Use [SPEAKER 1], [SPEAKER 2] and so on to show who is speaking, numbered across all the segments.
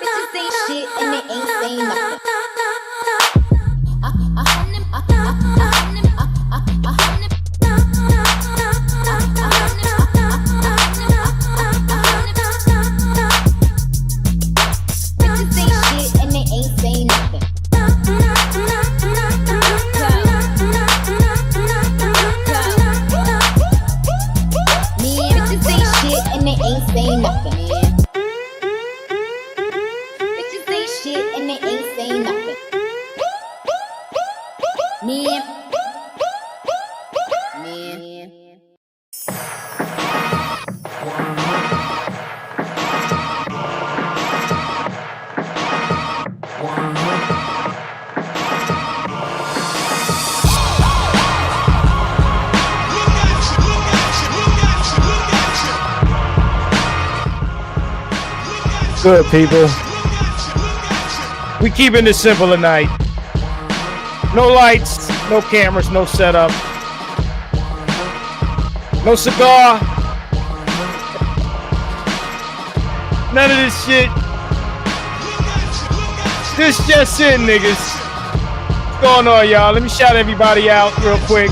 [SPEAKER 1] Bitches ain't shit and they ain't saying nothing. Bitches ain't shit and they ain't saying nothing. Bitches ain't shit and they ain't saying nothing. Bitches ain't shit and they ain't saying nothing. Man.
[SPEAKER 2] Good people. We keeping this simple tonight. No lights, no cameras, no setup. No cigar. None of this shit. This just in, niggas. What's going on, y'all? Let me shout everybody out real quick.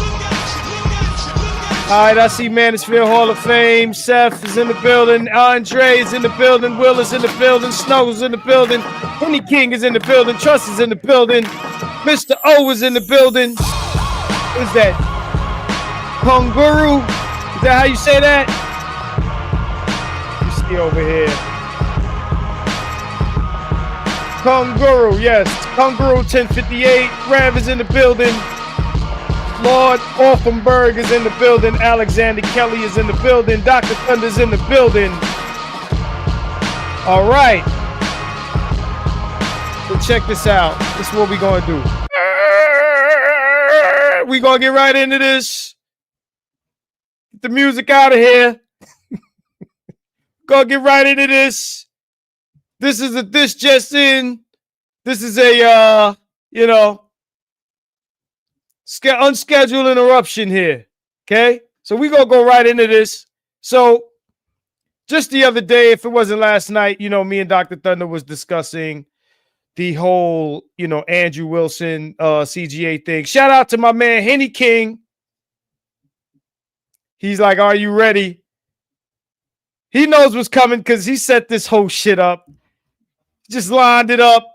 [SPEAKER 2] All right, I see Mansfield Hall of Fame. Seth is in the building. Andre is in the building. Will is in the building. Snow is in the building. Henny King is in the building. Trust is in the building. Mr. O is in the building. What is that? Kunguru? Is that how you say that? You see over here. Kunguru, yes. Kunguru 1058. Rav is in the building. Lord Offenberg is in the building. Alexander Kelly is in the building. Dr. Thunder's in the building. All right. So check this out. This is what we're going to do. We're going to get right into this. Get the music out of here. Going to get right into this. This is this just in. This is a, unscheduled interruption here. Okay? So we're going to go right into this. So just the other day, if it wasn't last night, me and Dr. Thunder was discussing the whole, Andrew Wilson CGA thing. Shout out to my man, Henny King. He's like, are you ready? He knows what's coming because he set this whole shit up. Just lined it up.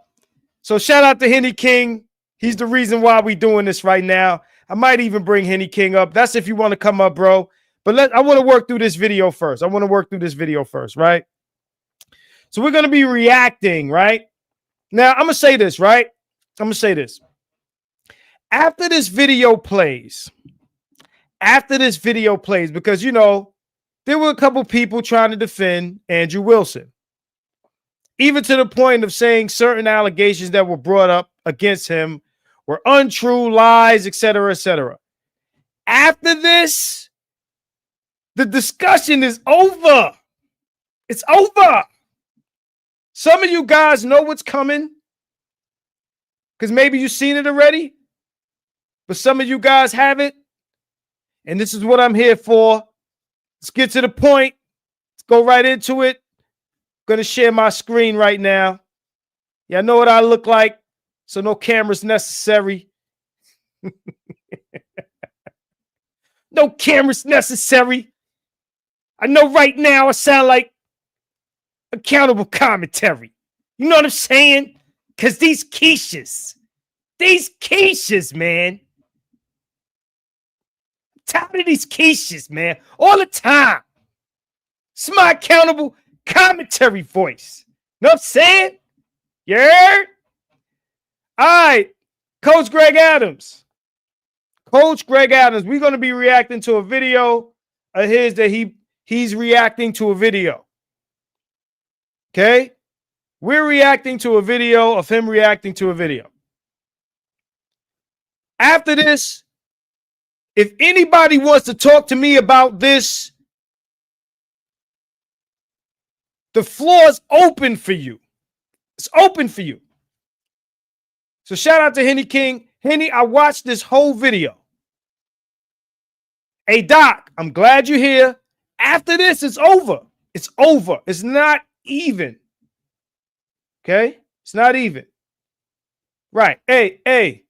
[SPEAKER 2] So shout out to Henny King. He's the reason why we doing this right now. I might even bring Henny King up. That's if you want to come up, bro. But I want to work through this video first. Right? So we're going to be reacting, right? Now, I'm going to say this, right? After this video plays, because, there were a couple people trying to defend Andrew Wilson, even to the point of saying certain allegations that were brought up against him were untrue, lies, etc., etc. After this, the discussion is over. It's over. Some of you guys know what's coming because maybe you've seen it already, but some of you guys haven't. And this is what I'm here for. Let's get to the point. Let's go right into it. I'm going to share my screen right now. Y'all know what I look like, so no cameras necessary. No cameras necessary. I know right now I sound like accountable commentary. You know what I'm saying? Because these quiches, man. I'm tired of these quiches, man. All the time. It's my accountable commentary voice. Know what I'm saying? Yeah. All right. Coach Greg Adams. We're going to be reacting to a video of his that he's reacting to a video. Okay? We're reacting to a video of him reacting to a video. After this, if anybody wants to talk to me about this, the floor is open for you. It's open for you. So shout out to Henny King. Henny, I watched this whole video. Hey, Doc, I'm glad you're here. After this, it's over. It's over. It's not even. Okay? It's not even. Right. Hey.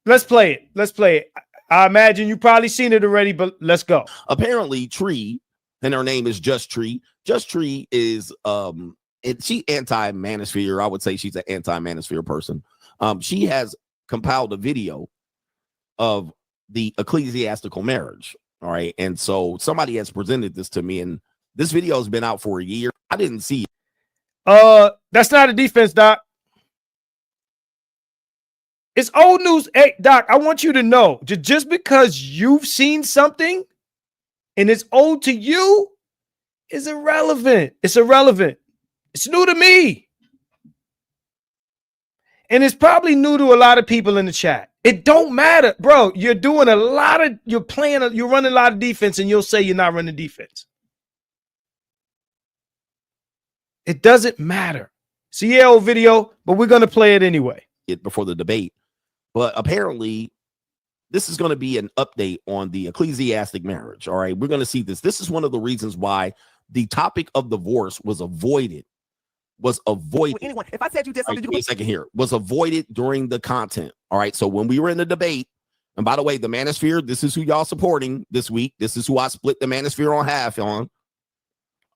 [SPEAKER 2] Let's play it. Let's play it. I imagine you probably seen it already, but let's go.
[SPEAKER 3] Apparently, Tree, and her name is Just Tree. Just Tree is she anti-manosphere. I would say she's an anti-manosphere person. She has compiled a video of the ecclesiastical marriage. All right. And so somebody has presented this to me, and this video has been out for a year. I didn't see it.
[SPEAKER 2] That's not a defense, Doc. It's old news. Hey, Doc, I want you to know, just because you've seen something and it's old to you is irrelevant. It's irrelevant. It's new to me. And it's probably new to a lot of people in the chat. It don't matter, bro. You're running a lot of defense, and you'll say you're not running defense. It doesn't matter. It's a old video, but we're going to play it anyway.
[SPEAKER 3] Before the debate. But apparently, this is going to be an update on the ecclesiastic marriage. All right, we're going to see this. This is one of the reasons why the topic of divorce was avoided.
[SPEAKER 4] Anyone, if I said you did something,
[SPEAKER 3] wait a second here. Was avoided during the content. All right, so when we were in the debate, and by the way, the manosphere, this is who y'all supporting this week. This is who I split the manosphere on half on.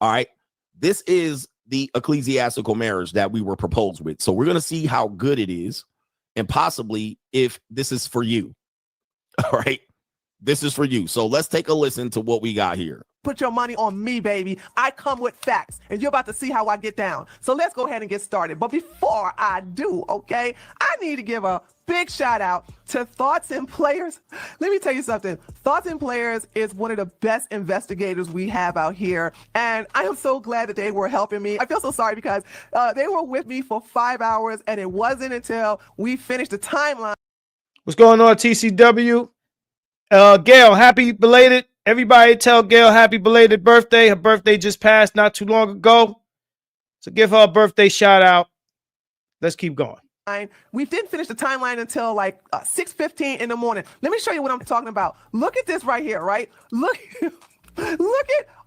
[SPEAKER 3] All right, this is the ecclesiastical marriage that we were proposed with. So we're going to see how good it is. And possibly if this is for you. All right. This is for you. So let's take a listen to what we got here.
[SPEAKER 4] Put your money on me, baby. I come with facts, and you're about to see how I get down. So let's go ahead and get started. But before I do, okay, I need to give a big shout out to Thoughts and Players. Let me tell you something. Thoughts and Players is one of the best investigators we have out here. And I am so glad that they were helping me. I feel so sorry because they were with me for 5 hours, and it wasn't until we finished the timeline.
[SPEAKER 2] What's going on, TCW? Gail, happy belated. Everybody tell Gail happy belated birthday. Her birthday just passed not too long ago. So give her a birthday shout out. Let's keep going.
[SPEAKER 4] We didn't finish the timeline until like 6:15 in the morning. Let me show you what I'm talking about. Look at this right here, right? Look at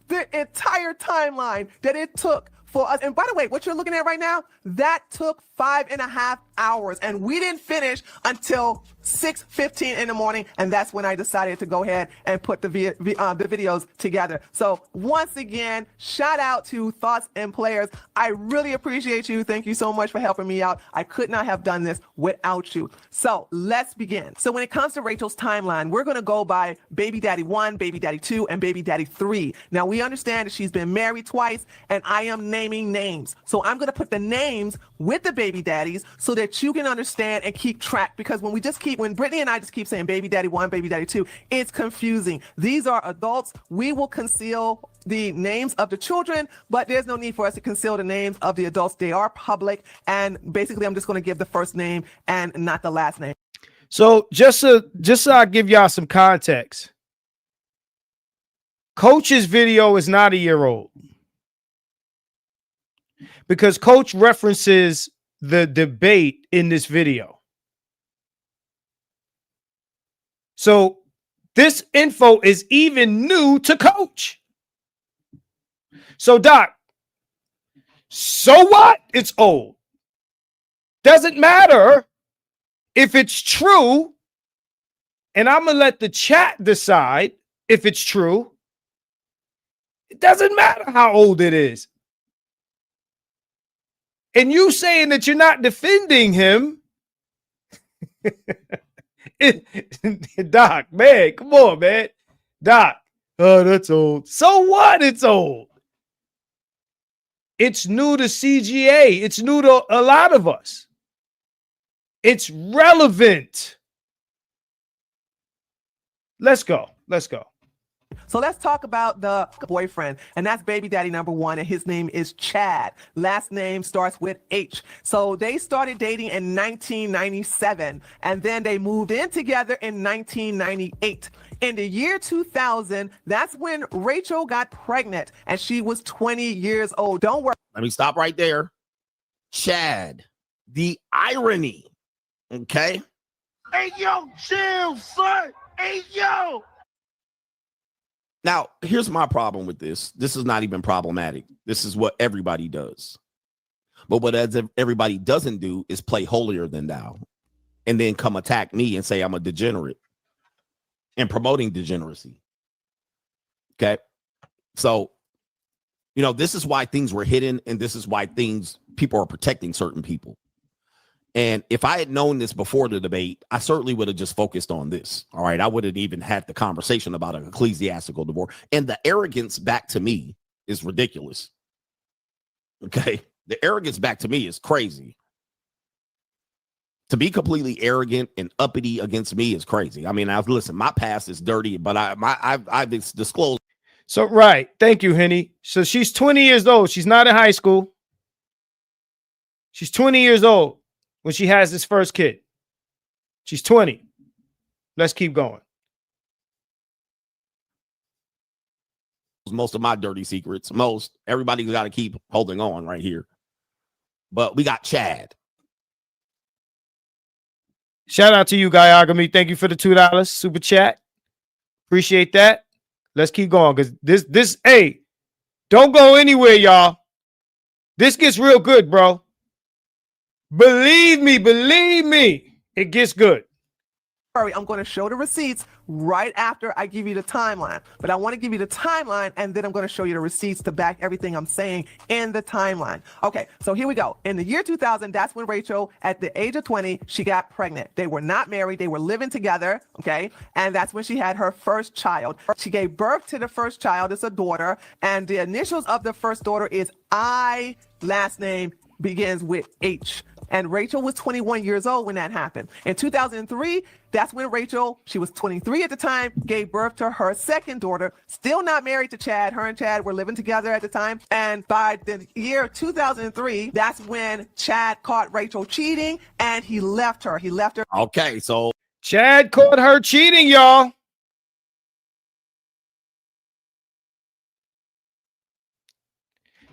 [SPEAKER 4] the entire timeline that it took for us. And by the way, what you're looking at right now, that took 5.5 hours, and we didn't finish until 6:15 in the morning, and that's when I decided to go ahead and put the videos together. So once again, shout out to Thoughts and Players. I really appreciate you. Thank you so much for helping me out. I could not have done this without you. So let's begin. So when it comes to Rachel's timeline, we're going to go by Baby Daddy 1, Baby Daddy 2, and Baby Daddy 3. Now we understand that she's been married twice, and I am naming names. So I'm going to put the names with the baby daddies so that you can understand and keep track, because when Brittany and I just keep saying Baby Daddy 1, Baby Daddy 2, it's confusing. These are adults. We will conceal the names of the children, but there's no need for us to conceal the names of the adults. They are public, and basically I'm just going to give the first name and not the last name.
[SPEAKER 2] So just so I give y'all some context, Coach's video is not a year old, because Coach references the debate in this video. So this info is even new to Coach. So Doc, so what? It's old. Doesn't matter if it's true, and I'm going to let the chat decide if it's true. It doesn't matter how old it is. And you saying that you're not defending him, Doc, man, come on, man. Doc, oh, that's old. So what? It's old. It's new to CGA. It's new to a lot of us. It's relevant. Let's go. Let's go.
[SPEAKER 4] So let's talk about the boyfriend, and that's baby daddy number 1, and his name is Chad. Last name starts with H. So they started dating in 1997, and then they moved in together in 1998. In the year 2000, that's when Rachel got pregnant, and she was 20 years old. Don't worry.
[SPEAKER 3] Let me stop right there. Chad, the irony. Okay.
[SPEAKER 5] Hey, yo, chill, son. Hey, yo.
[SPEAKER 3] Now, here's my problem with this. This is not even problematic. This is what everybody does. But what everybody doesn't do is play holier than thou and then come attack me and say I'm a degenerate and promoting degeneracy. Okay. So, this is why things were hidden, and this is why people are protecting certain people. And if I had known this before the debate, I certainly would have just focused on this. All right. I wouldn't even had the conversation about an ecclesiastical divorce. And the arrogance back to me is ridiculous. Okay. The arrogance back to me is crazy. To be completely arrogant and uppity against me is crazy. I mean, listen, my past is dirty, but I've disclosed.
[SPEAKER 2] So, right. Thank you, Henny. So she's 20 years old. She's not in high school. She's 20 years old when she has this first kid. She's 20. Let's keep going.
[SPEAKER 3] Most of my dirty secrets. Everybody's got to keep holding on right here. But we got Chad.
[SPEAKER 2] Shout out to you, Guyagami. Thank you for the $2 super chat. Appreciate that. Let's keep going because this, hey, don't go anywhere, y'all. This gets real good, bro. Believe me, it gets good.
[SPEAKER 4] I'm going to show the receipts right after I give you the timeline. But I want to give you the timeline, and then I'm going to show you the receipts to back everything I'm saying in the timeline. Okay, so here we go. In the year 2000, that's when Rachel, at the age of 20, she got pregnant. They were not married. They were living together, okay? And that's when she had her first child. She gave birth to the first child. It's a daughter. And the initials of the first daughter is I, last name begins with H. And Rachel was 21 years old when that happened. In 2003, that's when Rachel, she was 23 at the time, gave birth to her second daughter, still not married to Chad. Her and Chad were living together at the time. And by the year 2003, that's when Chad caught Rachel cheating and he left her.
[SPEAKER 3] Okay, so
[SPEAKER 2] Chad caught her cheating, y'all.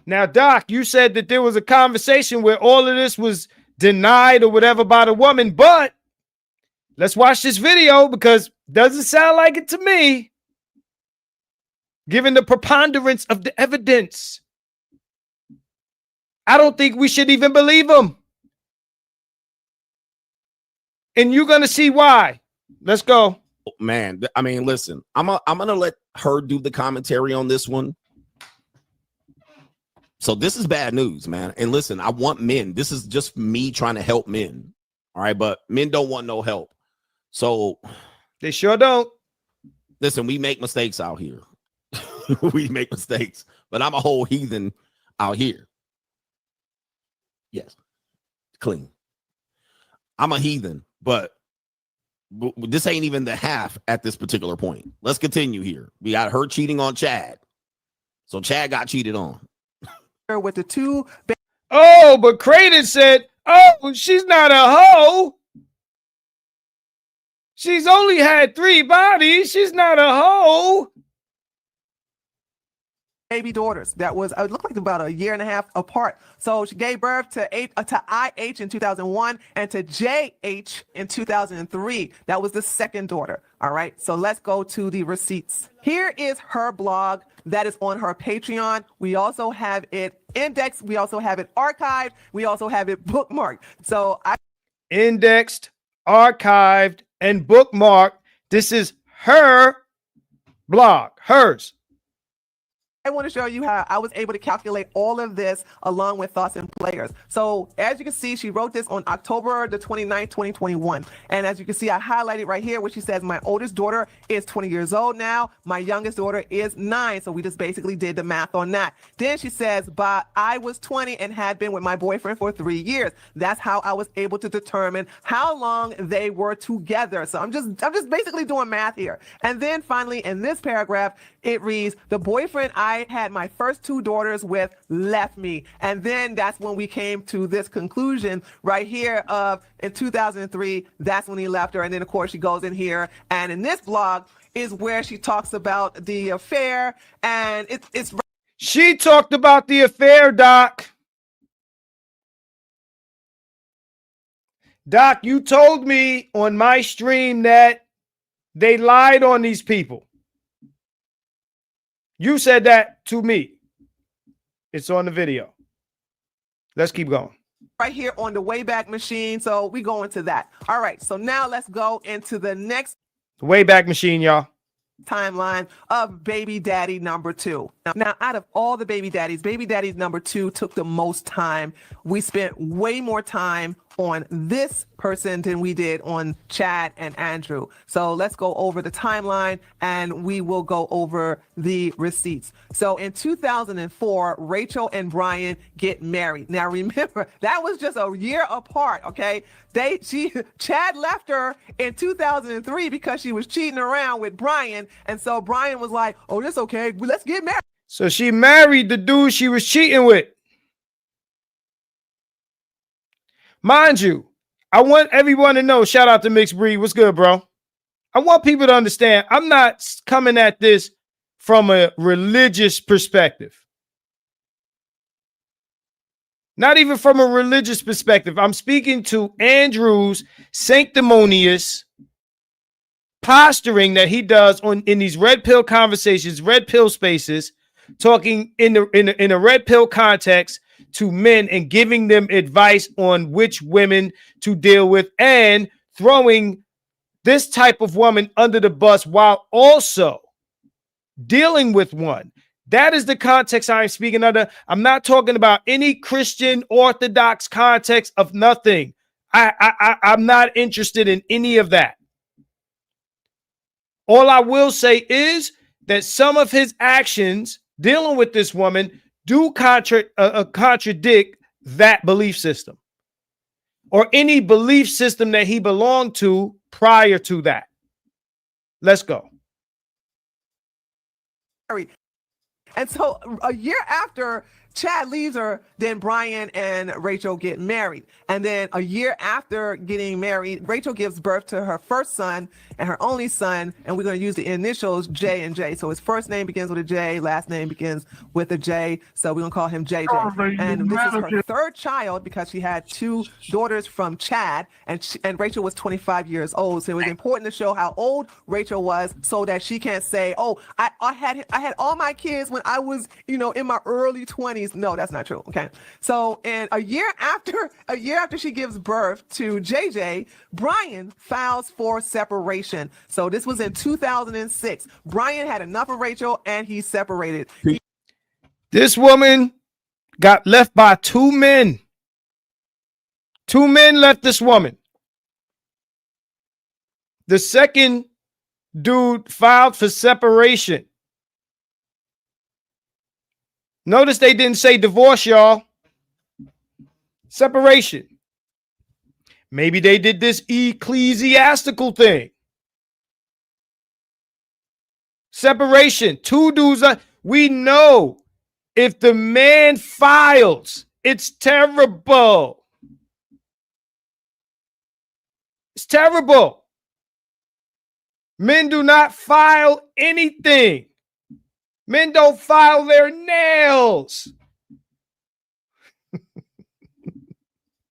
[SPEAKER 2] Now, Doc, you said that there was a conversation where all of this was denied or whatever by the woman, but let's watch this video because it doesn't sound like it to me, given the preponderance of the evidence. I don't think we should even believe him. And you're going to see why. Let's go.
[SPEAKER 3] Man, I mean, listen, I'm going to let her do the commentary on this one. So this is bad news, man. And listen, I want men. This is just me trying to help men. All right. But men don't want no help. So
[SPEAKER 2] they sure don't.
[SPEAKER 3] Listen, we make mistakes out here. We make mistakes. But I'm a whole heathen out here. Yes. Clean. I'm a heathen, but this ain't even the half at this particular point. Let's continue here. We got her cheating on Chad. So Chad got cheated on.
[SPEAKER 4] With the two.
[SPEAKER 2] Oh, but Creighton said, oh, she's not a hoe. She's only had 3 bodies. She's not a hoe.
[SPEAKER 4] Baby daughters that was it looked like about a year and a half apart. So she gave birth to IH in 2001 and to JH in 2003. That was the second daughter. All right. So let's go to the receipts. Here is her blog that is on her Patreon. We also have it indexed. We also have it archived. We also have it bookmarked. So
[SPEAKER 2] indexed, archived, and bookmarked. This is her blog, hers.
[SPEAKER 4] I want to show you how I was able to calculate all of this along with thoughts and players. So as you can see, she wrote this on October the 29th, 2021. And as you can see, I highlighted right here where she says, my oldest daughter is 20 years old now. My youngest daughter is 9. So we just basically did the math on that. Then she says, but I was 20 and had been with my boyfriend for 3 years. That's how I was able to determine how long they were together. So I'm just basically doing math here. And then finally in this paragraph, it reads, the boyfriend I had my first 2 daughters with left me. And then that's when we came to this conclusion right here of in 2003, that's when he left her. And then of course she goes in here and in this blog is where she talks about the affair. And it's
[SPEAKER 2] she talked about the affair, Doc. Doc, you told me on my stream that they lied on these people. You said that to me. It's on the video. Let's keep going.
[SPEAKER 4] Right here on the Wayback Machine. So we go into that. All right. So now let's go into the next
[SPEAKER 2] Wayback Machine, y'all.
[SPEAKER 4] timeline of baby daddy number 2. Now, out of all the baby daddies number 2 took the most time. We spent way more time on this person than we did on Chad and Andrew. So let's go over the timeline and we will go over the receipts. So in 2004, Rachel and Brian get married. Now remember, that was just a year apart, okay? Chad left her in 2003 because she was cheating around with Brian. And so Brian was like, oh, that's okay. Let's get married.
[SPEAKER 2] So she married the dude she was cheating with. Mind you, I want everyone to know, shout out to Mixed Breed. What's good, bro? I want people to understand I'm not coming at this from a religious perspective. Not even from a religious perspective. I'm speaking to Andrew's sanctimonious posturing that he does in these red pill conversations, red pill spaces, talking in a red pill context to men and giving them advice on which women to deal with and throwing this type of woman under the bus while also dealing with one. That is the context I'm speaking under. I'm not talking about any Christian Orthodox context of nothing. I'm not interested in any of that. All I will say is that some of his actions dealing with this woman do contradict that belief system or any belief system that he belonged to prior to that. Let's go.
[SPEAKER 4] And so a year after Chad leaves her, then Brian and Rachel get married. And then a year after getting married, Rachel gives birth to her first son and her only son. And we're going to use the initials J and J. So his first name begins with a J, last name begins with a J. So we're going to call him JJ. And this is her third child because she had 2 daughters from Chad and Rachel was 25 years old. So it was important to show how old Rachel was so that she can't say, oh, I had all my kids when I was, in my early 20s. No, that's not true. Okay. So, and a year after she gives birth to JJ, Brian files for separation. So this was in 2006. Brian had enough of Rachel and he separated.
[SPEAKER 2] This woman got left by 2 men. 2 men left this woman. The second dude filed for separation. Notice they didn't say divorce, y'all. Separation. Maybe they did this ecclesiastical thing. Separation. 2 dudes. We know if the man files, it's terrible. It's terrible. Men do not file anything. Men don't file their nails.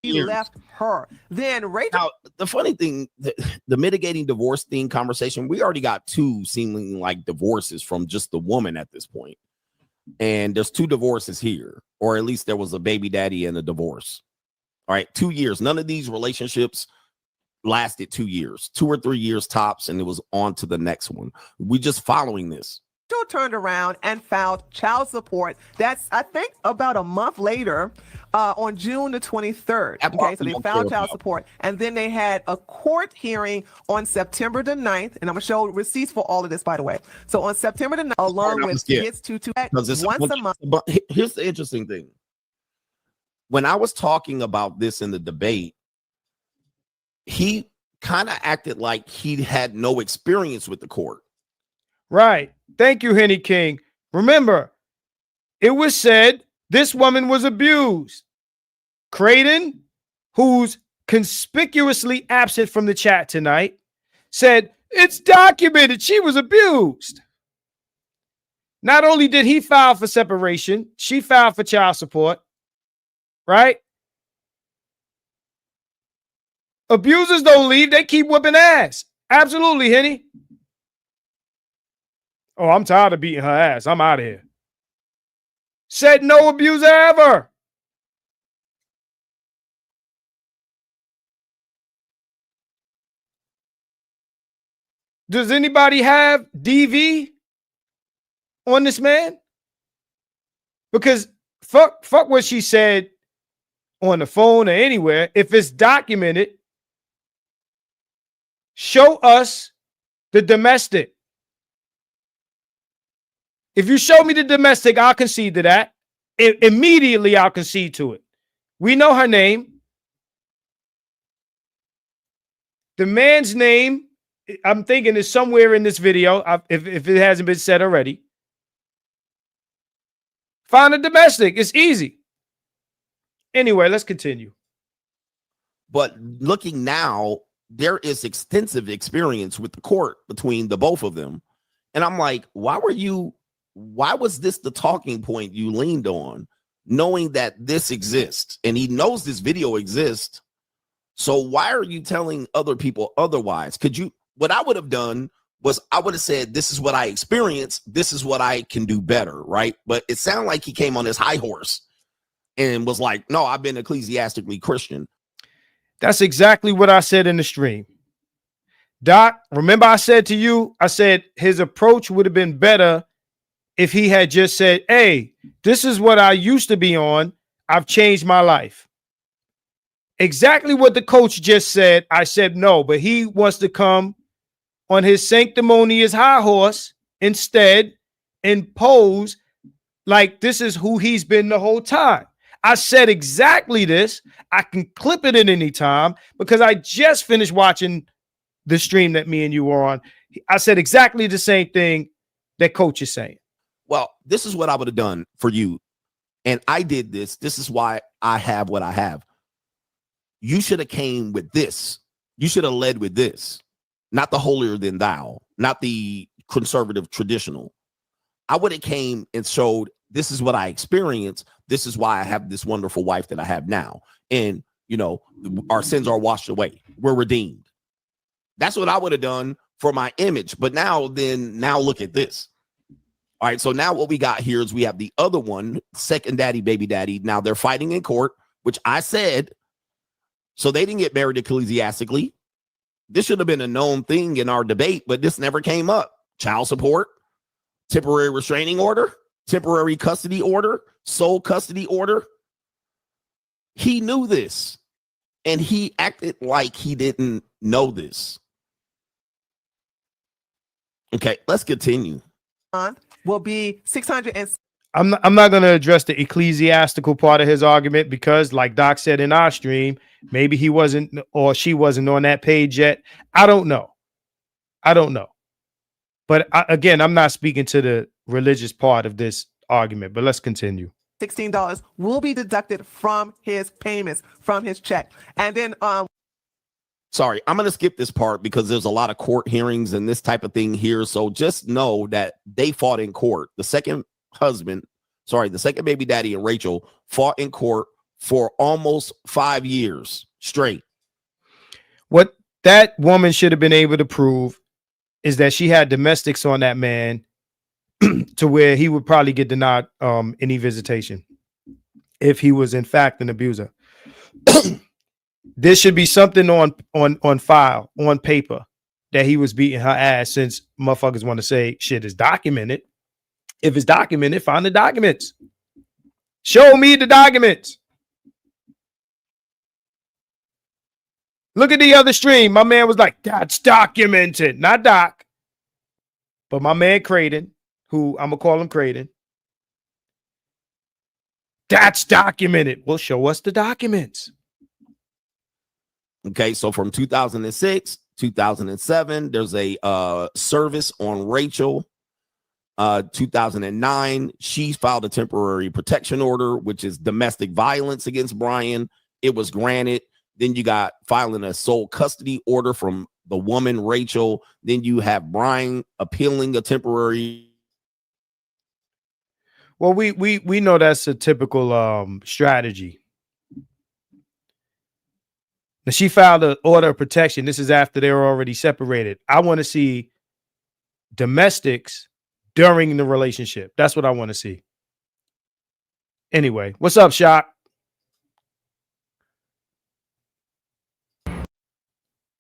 [SPEAKER 4] He left her. Then Rachel.
[SPEAKER 3] Now, the funny thing, the mitigating divorce thing conversation, we already got 2 seemingly like divorces from just the woman at this point. And there's 2 divorces here, or at least there was a baby daddy and a divorce. All right, 2 years. None of these relationships lasted 2 years, 2 or 3 years tops, and it was on to the next one. We just following this.
[SPEAKER 4] Turned around and filed child support. That's, I think, about a month later, on June the 23rd. Okay, so they filed child support, and then they had a court hearing on September the 9th, and I'm gonna show receipts for all of this, by the way. So on September the 9th, along with kids to once a month.
[SPEAKER 3] But here's the interesting thing. When I was talking about this in the debate, he kind of acted like he had no experience with the court.
[SPEAKER 2] Right. Thank you, Henny King. Remember, it was said this woman was abused. Creighton, who's conspicuously absent from the chat tonight, said it's documented she was abused. Not only did he file for separation, she filed for child support. Right? Abusers don't leave. They keep whipping ass. Absolutely, Henny. Oh, I'm tired of beating her ass. I'm out of here. Said no abuser ever. Does anybody have DV on this man? Because fuck what she said on the phone or anywhere. If it's documented, show us the domestic. If you show me the domestic, I'll concede to that. Immediately, I'll concede to it. We know her name. The man's name, I'm thinking, is somewhere in this video, if it hasn't been said already. Find a domestic. It's easy. Anyway, let's continue.
[SPEAKER 3] But looking now, there is extensive experience with the court between the both of them. And I'm like, why was this the talking point you leaned on, knowing that this exists? And he knows this video exists. So why are you telling other people otherwise? What I would have done was I would have said, this is what I experienced. This is what I can do better, right? But it sounded like he came on his high horse and was like, no, I've been ecclesiastically Christian.
[SPEAKER 2] That's exactly what I said in the stream. Doc, remember I said to you, I said his approach would have been better if he had just said, hey, this is what I used to be on. I've changed my life. Exactly what the coach just said. I said no, but he wants to come on his sanctimonious high horse instead and pose like this is who he's been the whole time. I said exactly this. I can clip it at any time because I just finished watching the stream that me and you were on. I said exactly the same thing that coach is saying.
[SPEAKER 3] Well, this is what I would have done for you. And I did this. This is why I have what I have. You should have came with this. You should have led with this, not the holier than thou, not the conservative traditional. I would have came and showed this is what I experienced. This is why I have this wonderful wife that I have now. And, you know, our sins are washed away. We're redeemed. That's what I would have done for my image. But now look at this. All right. So now what we got here is we have the other one, second daddy, baby daddy. Now they're fighting in court, which I said, so they didn't get married ecclesiastically. This should have been a known thing in our debate, but this never came up. Child support, temporary restraining order, temporary custody order, sole custody order. He knew this, and he acted like he didn't know this. Okay, let's continue.
[SPEAKER 4] Will be 600 and
[SPEAKER 2] I'm not going to address the ecclesiastical part of his argument because, like Doc said in our stream, maybe he wasn't or she wasn't on that page yet. I don't know. But again, I'm not speaking to the religious part of this argument, but let's continue.
[SPEAKER 4] $16 will be deducted from his payments, from his check. And then
[SPEAKER 3] sorry, I'm going to skip this part because there's a lot of court hearings and this type of thing here. So just know that they fought in court. The second baby daddy and Rachel fought in court for almost 5 years straight. What
[SPEAKER 2] that woman should have been able to prove is that she had domestics on that man to where he would probably get denied any visitation if he was in fact an abuser. There should be something on file, on paper, that he was beating her ass, since motherfuckers want to say shit is documented. If it's documented, find the documents. Show me the documents. Look at the other stream. My man was like, that's documented. Not Doc, but my man Creighton, who I'm going to call him Creighton. That's documented. Well, show us the documents.
[SPEAKER 3] Okay, so from 2006, 2007, there's a service on Rachel. 2009, she filed a temporary protection order, which is domestic violence against Brian. It was granted. Then you got filing a sole custody order from the woman, Rachel. Then you have Brian appealing a temporary.
[SPEAKER 2] Well, we know that's a typical strategy. Now, she filed an order of protection. This is after they were already separated. I want to see domestics during the relationship. That's what I want to see. Anyway, what's up, Shot?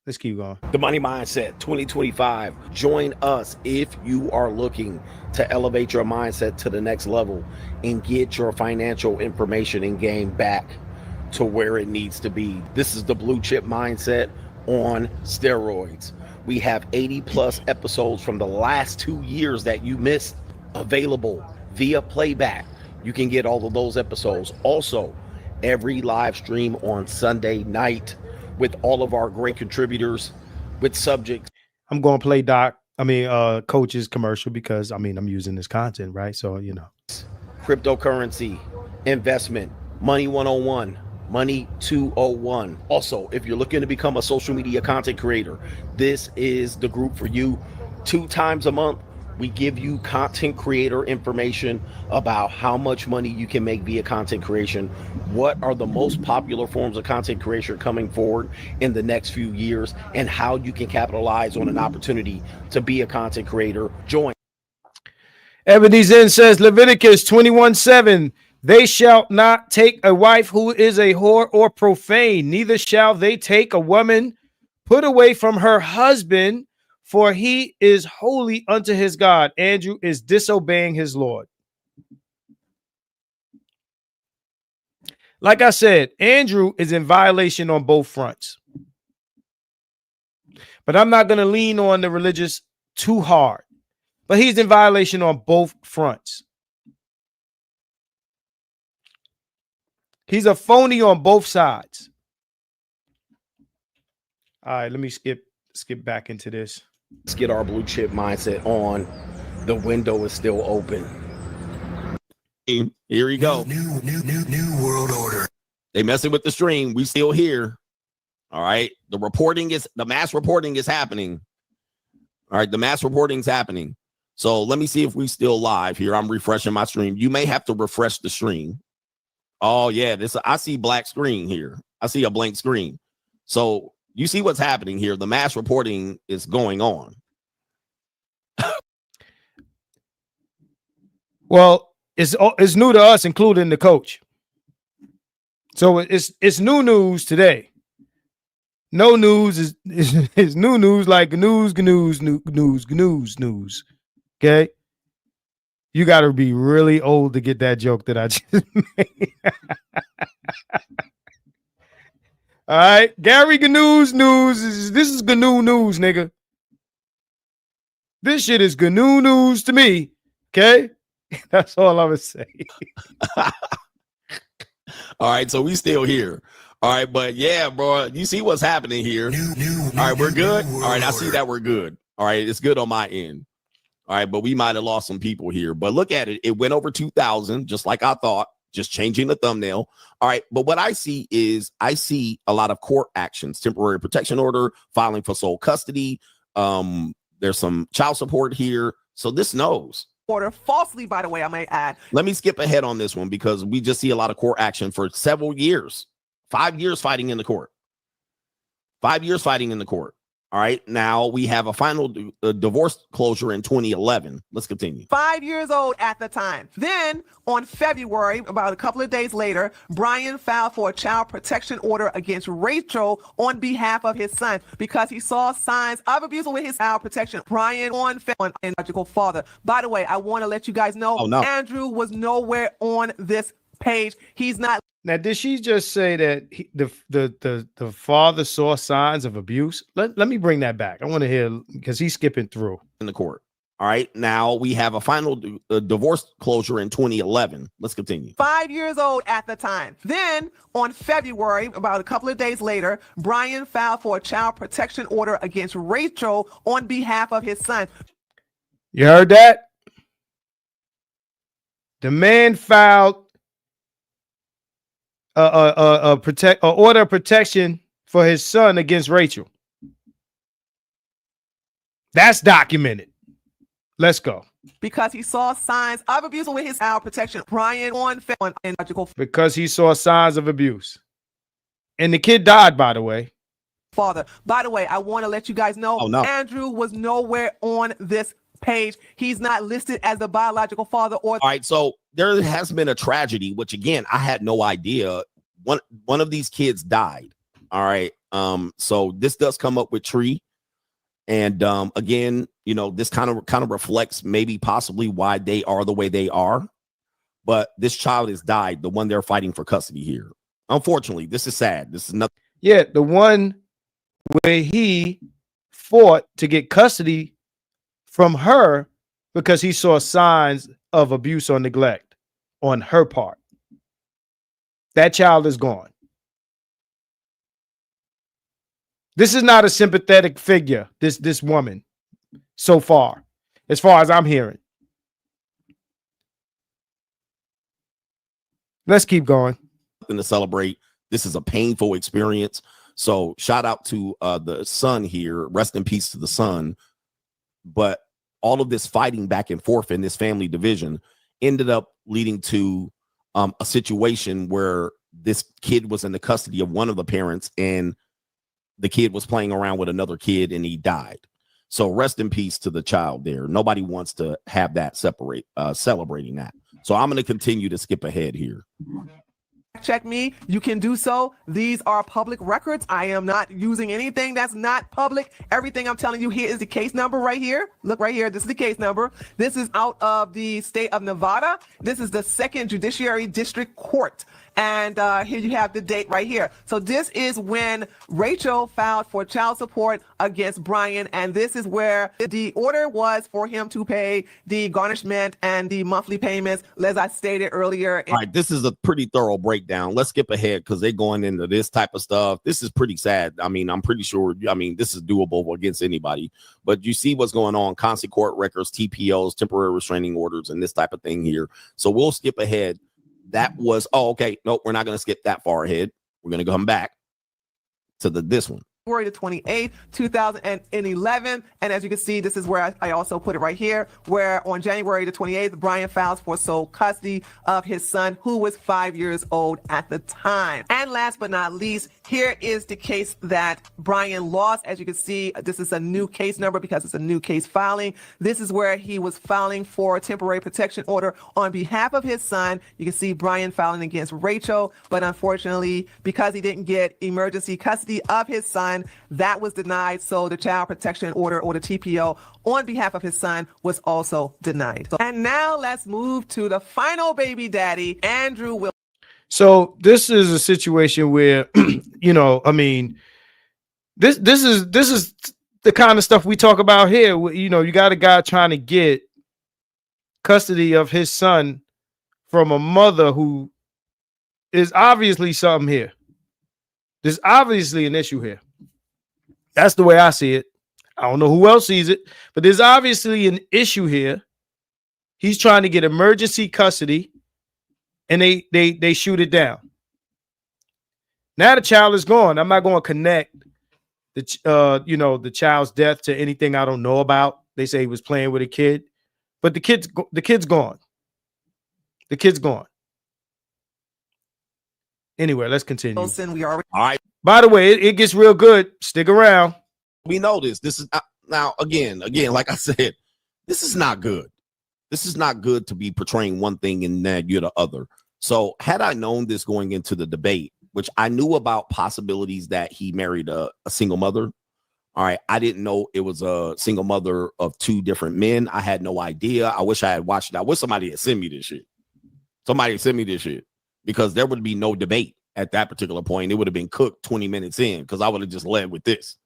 [SPEAKER 2] Let's keep going.
[SPEAKER 3] The Money Mindset 2025. Join us if you are looking to elevate your mindset to the next level and get your financial information and game back to where it needs to be. This is the Blue Chip Mindset on steroids. We have 80 plus episodes from the last 2 years that you missed available via playback. You can get all of those episodes. Also, every live stream on Sunday night with all of our great contributors with subjects.
[SPEAKER 2] I'm going to play Coach's commercial because I'm using this content, right? So, you know,
[SPEAKER 3] Cryptocurrency, investment, money 101, money 201. Also, if you're looking to become a social media content creator, this is the group for you. 2 times a month, we give you content creator information about how much money you can make via content creation. What are the most popular forms of content creation coming forward in the next few years, and how you can capitalize on an opportunity to be a content creator. Join.
[SPEAKER 2] Ebony Zen says, Leviticus 21:7, they shall not take a wife who is a whore or profane, neither shall they take a woman put away from her husband, for he is holy unto his God. Andrew is disobeying his Lord. Like I said, Andrew is in violation on both fronts. But I'm not going to lean on the religious too hard. But he's in violation on both fronts. He's a phony on both sides. All right, let me skip back into this.
[SPEAKER 3] Let's get our blue chip mindset on. The window is still open. Here we go.
[SPEAKER 5] New world order.
[SPEAKER 3] They messing with the stream. We still here. All right. The mass reporting is happening. All right. The mass reporting is happening. So let me see if we still live here. I'm refreshing my stream. You may have to refresh the stream. Oh yeah. I see black screen here. I see a blank screen. So you see what's happening here. The mass reporting is going on.
[SPEAKER 2] Well, it's new to us, including the coach. So it's new news today. No news is new news, like news. Okay. You got to be really old to get that joke that I just made. All right. Gary Gnu's news. This is GNU news, nigga. This shit is GNU news to me. Okay. That's all I'm going to say.
[SPEAKER 3] All right. So we still here. All right. But yeah, bro, you see what's happening here. All right. We're good. All right. I see that we're good. All right. It's good on my end. All right. But we might have lost some people here. But look at it. It went over 2,000, just like I thought. Just changing the thumbnail. All right. But what I see is a lot of court actions, temporary protection order, filing for sole custody. There's some child support here. So this knows.
[SPEAKER 4] Order falsely, by the way, I may add.
[SPEAKER 3] Let me skip ahead on this one because we just see a lot of court action for several years. 5 years fighting in the court. 5 years fighting in the court. All right. Now we have a final divorce closure in 2011. Let's continue.
[SPEAKER 4] 5 years old at the time. Then on February, about a couple of days later, Brian filed for a child protection order against Rachel on behalf of his son because he saw signs of abuse with his child protection. Brian on biological father. By the way, I want to let you guys know Andrew was nowhere on this page. He's not.
[SPEAKER 2] Now, did she just say that the father saw signs of abuse? Let me bring that back. I want to hear, because he's skipping through.
[SPEAKER 3] In the court. All right. Now we have a final divorce closure in 2011. Let's continue.
[SPEAKER 4] 5 years old at the time. Then on February, about a couple of days later, Brian filed for a child protection order against Rachel on behalf of his son.
[SPEAKER 2] You heard that? The man filed order of protection for his son against Rachel. That's documented. Let's go.
[SPEAKER 4] Because he saw signs of abuse with his child protection. Brian on
[SPEAKER 2] because he saw signs of abuse. And the kid died, by the way.
[SPEAKER 4] Father. By the way, I want to let you guys know Andrew was nowhere on this page. He's not listed as the biological father or.
[SPEAKER 3] All right, so there has been a tragedy, which again I had no idea. One of these kids died. All right, so this does come up with Tree, and again, you know, this kind of reflects maybe possibly why they are the way they are. But this child has died, the one they're fighting for custody here. Unfortunately, this is sad. This is nothing.
[SPEAKER 2] Yeah, the one where he fought to get custody from her because he saw signs of abuse or neglect on her part. That child is gone. This is not a sympathetic figure, this woman, so far as I'm hearing. Let's keep going.
[SPEAKER 3] To celebrate. This is a painful experience. So shout out to the son here. Rest in peace to the son. But all of this fighting back and forth in this family division ended up leading to a situation where this kid was in the custody of one of the parents, and the kid was playing around with another kid and he died. So rest in peace to the child there. Nobody wants to have that celebrating that. So I'm going to continue to skip ahead here.
[SPEAKER 4] Check me. You can do so. These are public records. I am not using anything that's not public. Everything I'm telling you here is the case number right here. Look right here. This is the case number. This is out of the state of Nevada. This is the 2nd Judiciary District Court. And here you have the date right here. So this is when Rachel filed for child support against Brian. And this is where the order was for him to pay the garnishment and the monthly payments, as I stated earlier.
[SPEAKER 3] All right, this is a pretty thorough breakdown. Let's skip ahead because they're going into this type of stuff. This is pretty sad. I mean, I'm pretty sure, this is doable against anybody. But you see what's going on, constant court records, TPOs, temporary restraining orders, and this type of thing here. So we'll skip ahead. That was, okay, nope, we're not going to skip that far ahead. We're going to come back to this one.
[SPEAKER 4] February the 28th, 2011. And as you can see, this is where I also put it right here, where on January the 28th, Brian files for sole custody of his son, who was 5 years old at the time. And last but not least, here is the case that Brian lost. As you can see, this is a new case number because it's a new case filing. This is where he was filing for a temporary protection order on behalf of his son. You can see Brian filing against Rachel, but unfortunately, because he didn't get emergency custody of his son, that was denied. So the child protection order, or the TPO, on behalf of his son was also denied. And now let's move to the final baby daddy, Andrew Wilson.
[SPEAKER 2] So this is a situation where, this is the kind of stuff we talk about here. You got a guy trying to get custody of his son from a mother who is obviously something here. There's obviously an issue here. That's the way I see it. I don't know who else sees it, but there's obviously an issue here. He's trying to get emergency custody, and they shoot it down. Now the child is gone. I'm not going to connect the child's death to anything I don't know about. They say he was playing with a kid, but the kid's gone. The kid's gone. Anyway, let's continue.
[SPEAKER 4] Wilson, all
[SPEAKER 3] right.
[SPEAKER 2] By the way, it gets real good. Stick around.
[SPEAKER 3] We know this. This is now again, like I said, this is not good. This is not good to be portraying one thing and then you're the other. So had I known this going into the debate, which I knew about possibilities that he married a single mother. All right. I didn't know it was a single mother of 2 different men. I had no idea. I wish I had watched it. I wish somebody had sent me this shit. Somebody sent me this shit, because there would be no debate at that particular point. It would have been cooked 20 minutes in, because I would have just led with this.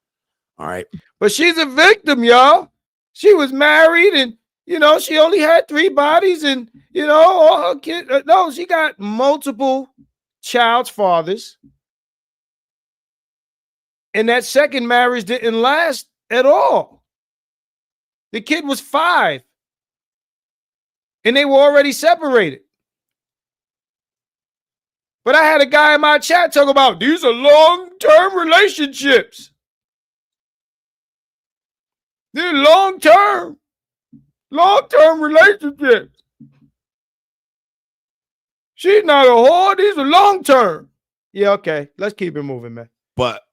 [SPEAKER 3] All right.
[SPEAKER 2] But she's a victim, y'all. She was married and, she only had 3 bodies and, all her kids. No, she got multiple child's fathers. And that second marriage didn't last at all. The kid was 5. And they were already separated. But I had a guy in my chat talk about these are long-term relationships. They're long-term relationships. She's not a whore. These are long-term. Yeah, okay. Let's keep it moving, man.
[SPEAKER 3] But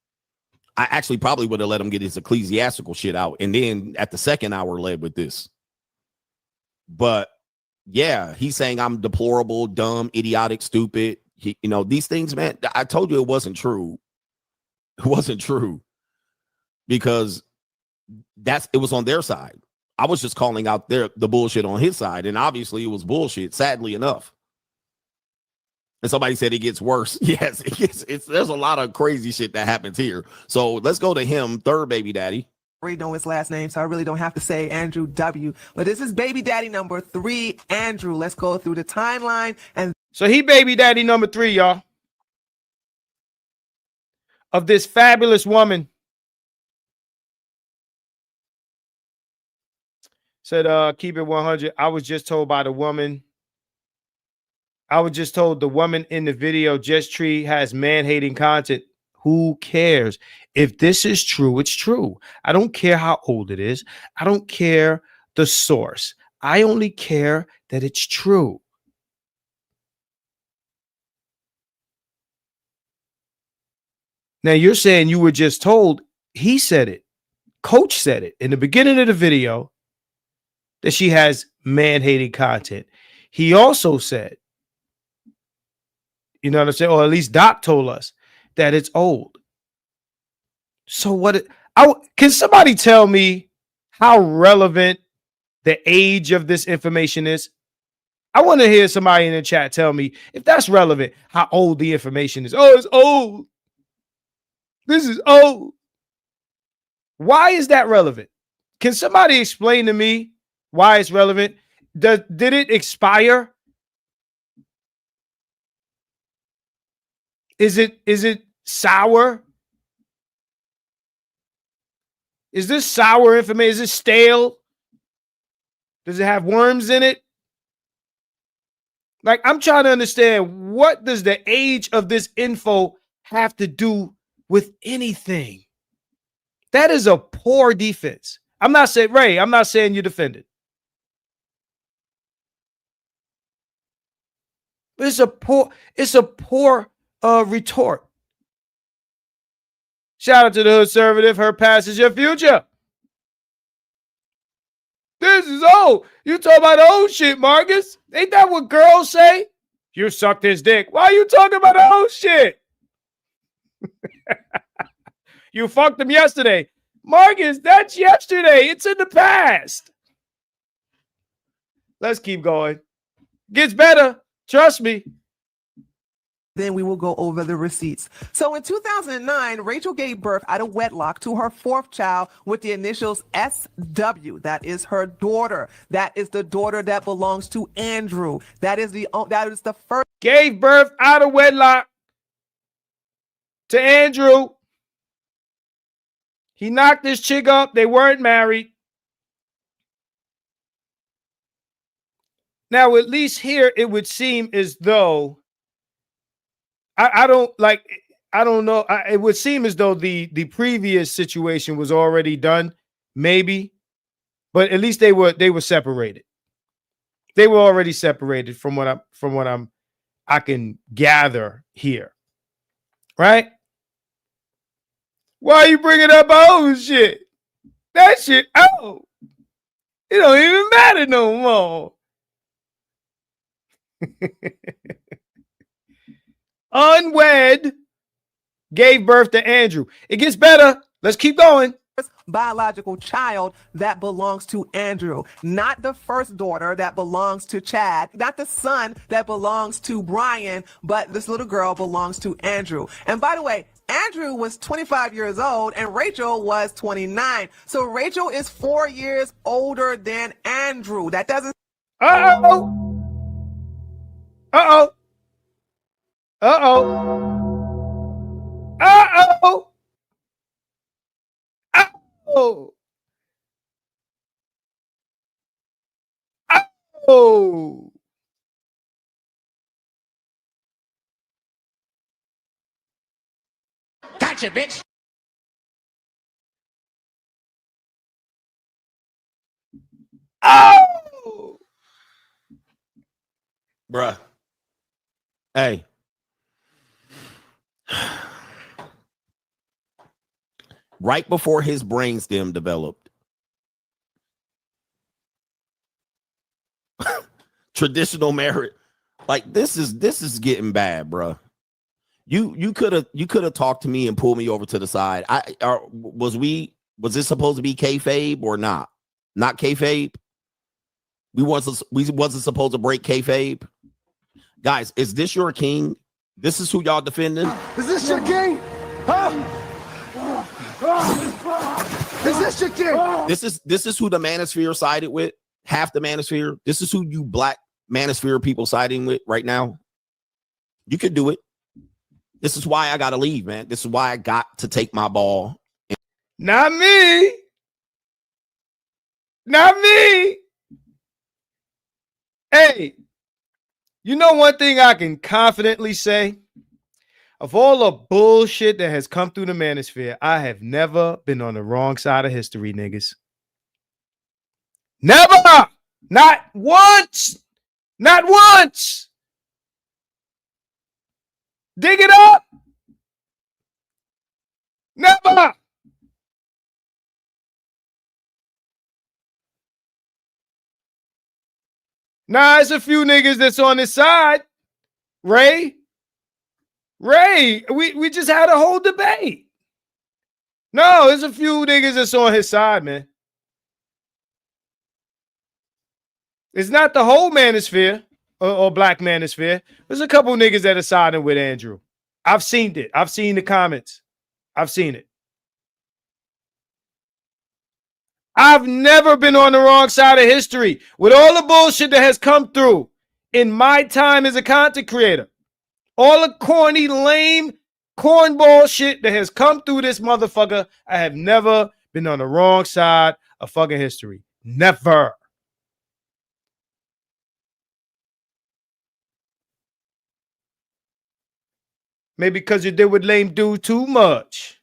[SPEAKER 3] I actually probably would have let him get his ecclesiastical shit out. And then at the second hour led with this. But yeah, he's saying I'm deplorable, dumb, idiotic, stupid. These things, man. I told you it wasn't true. It wasn't true because it was on their side. I was just calling out the bullshit on his side, and obviously it was bullshit. Sadly enough. And somebody said it gets worse. Yes, there's a lot of crazy shit that happens here. So let's go to him, third baby daddy.
[SPEAKER 4] I already know his last name, so I really don't have to say Andrew W. But this is baby daddy number 3, Andrew. Let's go through the timeline. And
[SPEAKER 2] so he baby daddy number 3, y'all, of this fabulous woman. Said, keep it 100. I was just told the woman in the video, Just Tree has man-hating content. Who cares? If this is true, it's true. I don't care how old it is. I don't care the source. I only care that it's true. Now, you're saying you were just told. He said it. Coach said it in the beginning of the video that she has man-hating content. He also said, you know what I'm saying? Or at least Doc told us that it's old. So can somebody tell me how relevant the age of this information is? I want to hear somebody in the chat tell me if that's relevant, how old the information is. Oh, it's old. This is old. Why is that relevant? Can somebody explain to me why it's relevant? Did it expire? Is it sour? Is this sour information? Is it stale? Does it have worms in it? Like, I'm trying to understand, what does the age of this info have to do with anything? That is a poor defense. I'm not saying, Ray, I'm not saying you defended. But it's a poor retort. Shout out to the conservative. Her past is your future. This is old. You talk about old shit, Marcus. Ain't that what girls say? You sucked his dick. Why are you talking about old shit? You fucked him yesterday. Marcus, that's yesterday. It's in the past. Let's keep going. Gets better. Trust me.
[SPEAKER 4] then we will go over the receipts. So in 2009, Rachel gave birth out of wedlock to her 4th child with the initials SW. That is her daughter. That is the daughter that belongs to Andrew. That is the first.
[SPEAKER 2] Gave birth out of wedlock to Andrew. He knocked this chick up. They weren't married. Now, at least here, it would seem as though I don't know. It would seem as though the previous situation was already done, maybe, but at least they were separated. They were already separated from what I can gather here, right? Why are you bringing up old shit? That shit old. It don't even matter no more. Unwed, gave birth to Andrew. It gets better. Let's keep going.
[SPEAKER 4] Biological child that belongs to Andrew, not the first daughter that belongs to Chad, not the son that belongs to Brian, but this little girl belongs to Andrew. And by the way, Andrew was 25 years old and Rachel was 29. So Rachel is 4 years older than Andrew. That doesn't.
[SPEAKER 2] Uh-oh. Uh-oh. Uh-oh. Uh-oh. Oh. Oh.
[SPEAKER 6] Gotcha, bitch.
[SPEAKER 2] Oh.
[SPEAKER 3] Bruh. Hey. Right before his brainstem developed, traditional marriage. Like this is getting bad, bro. You could have talked to me and pulled me over to the side. Was this supposed to be kayfabe or not? Not kayfabe. We wasn't supposed to break kayfabe. Guys, is this your king? This is who y'all defending?
[SPEAKER 5] Is this your king? Huh? Is this your king?
[SPEAKER 3] This is who the manosphere sided with. Half the manosphere. This is who you black manosphere people siding with right now. You could do it. This is why I gotta leave, man. This is why I got to take my ball.
[SPEAKER 2] Not me. Not me. Hey, you know one thing I can confidently say? Of all the bullshit that has come through the manosphere, I have never been on the wrong side of history, niggas. Never! Not once! Not once! Dig it up! Never! Nah, it's a few niggas that's on his side. Ray, we just had a whole debate. No, there's a few niggas that's on his side, man. It's not the whole manosphere or black manosphere. There's a couple niggas that are siding with Andrew. I've seen it. I've seen the comments. I've seen it. I've never been on the wrong side of history with all the bullshit that has come through in my time as a content creator. All the corny, lame, cornball shit that has come through this motherfucker. I have never been on the wrong side of fucking history. Never. Maybe because you did with lame dude too much.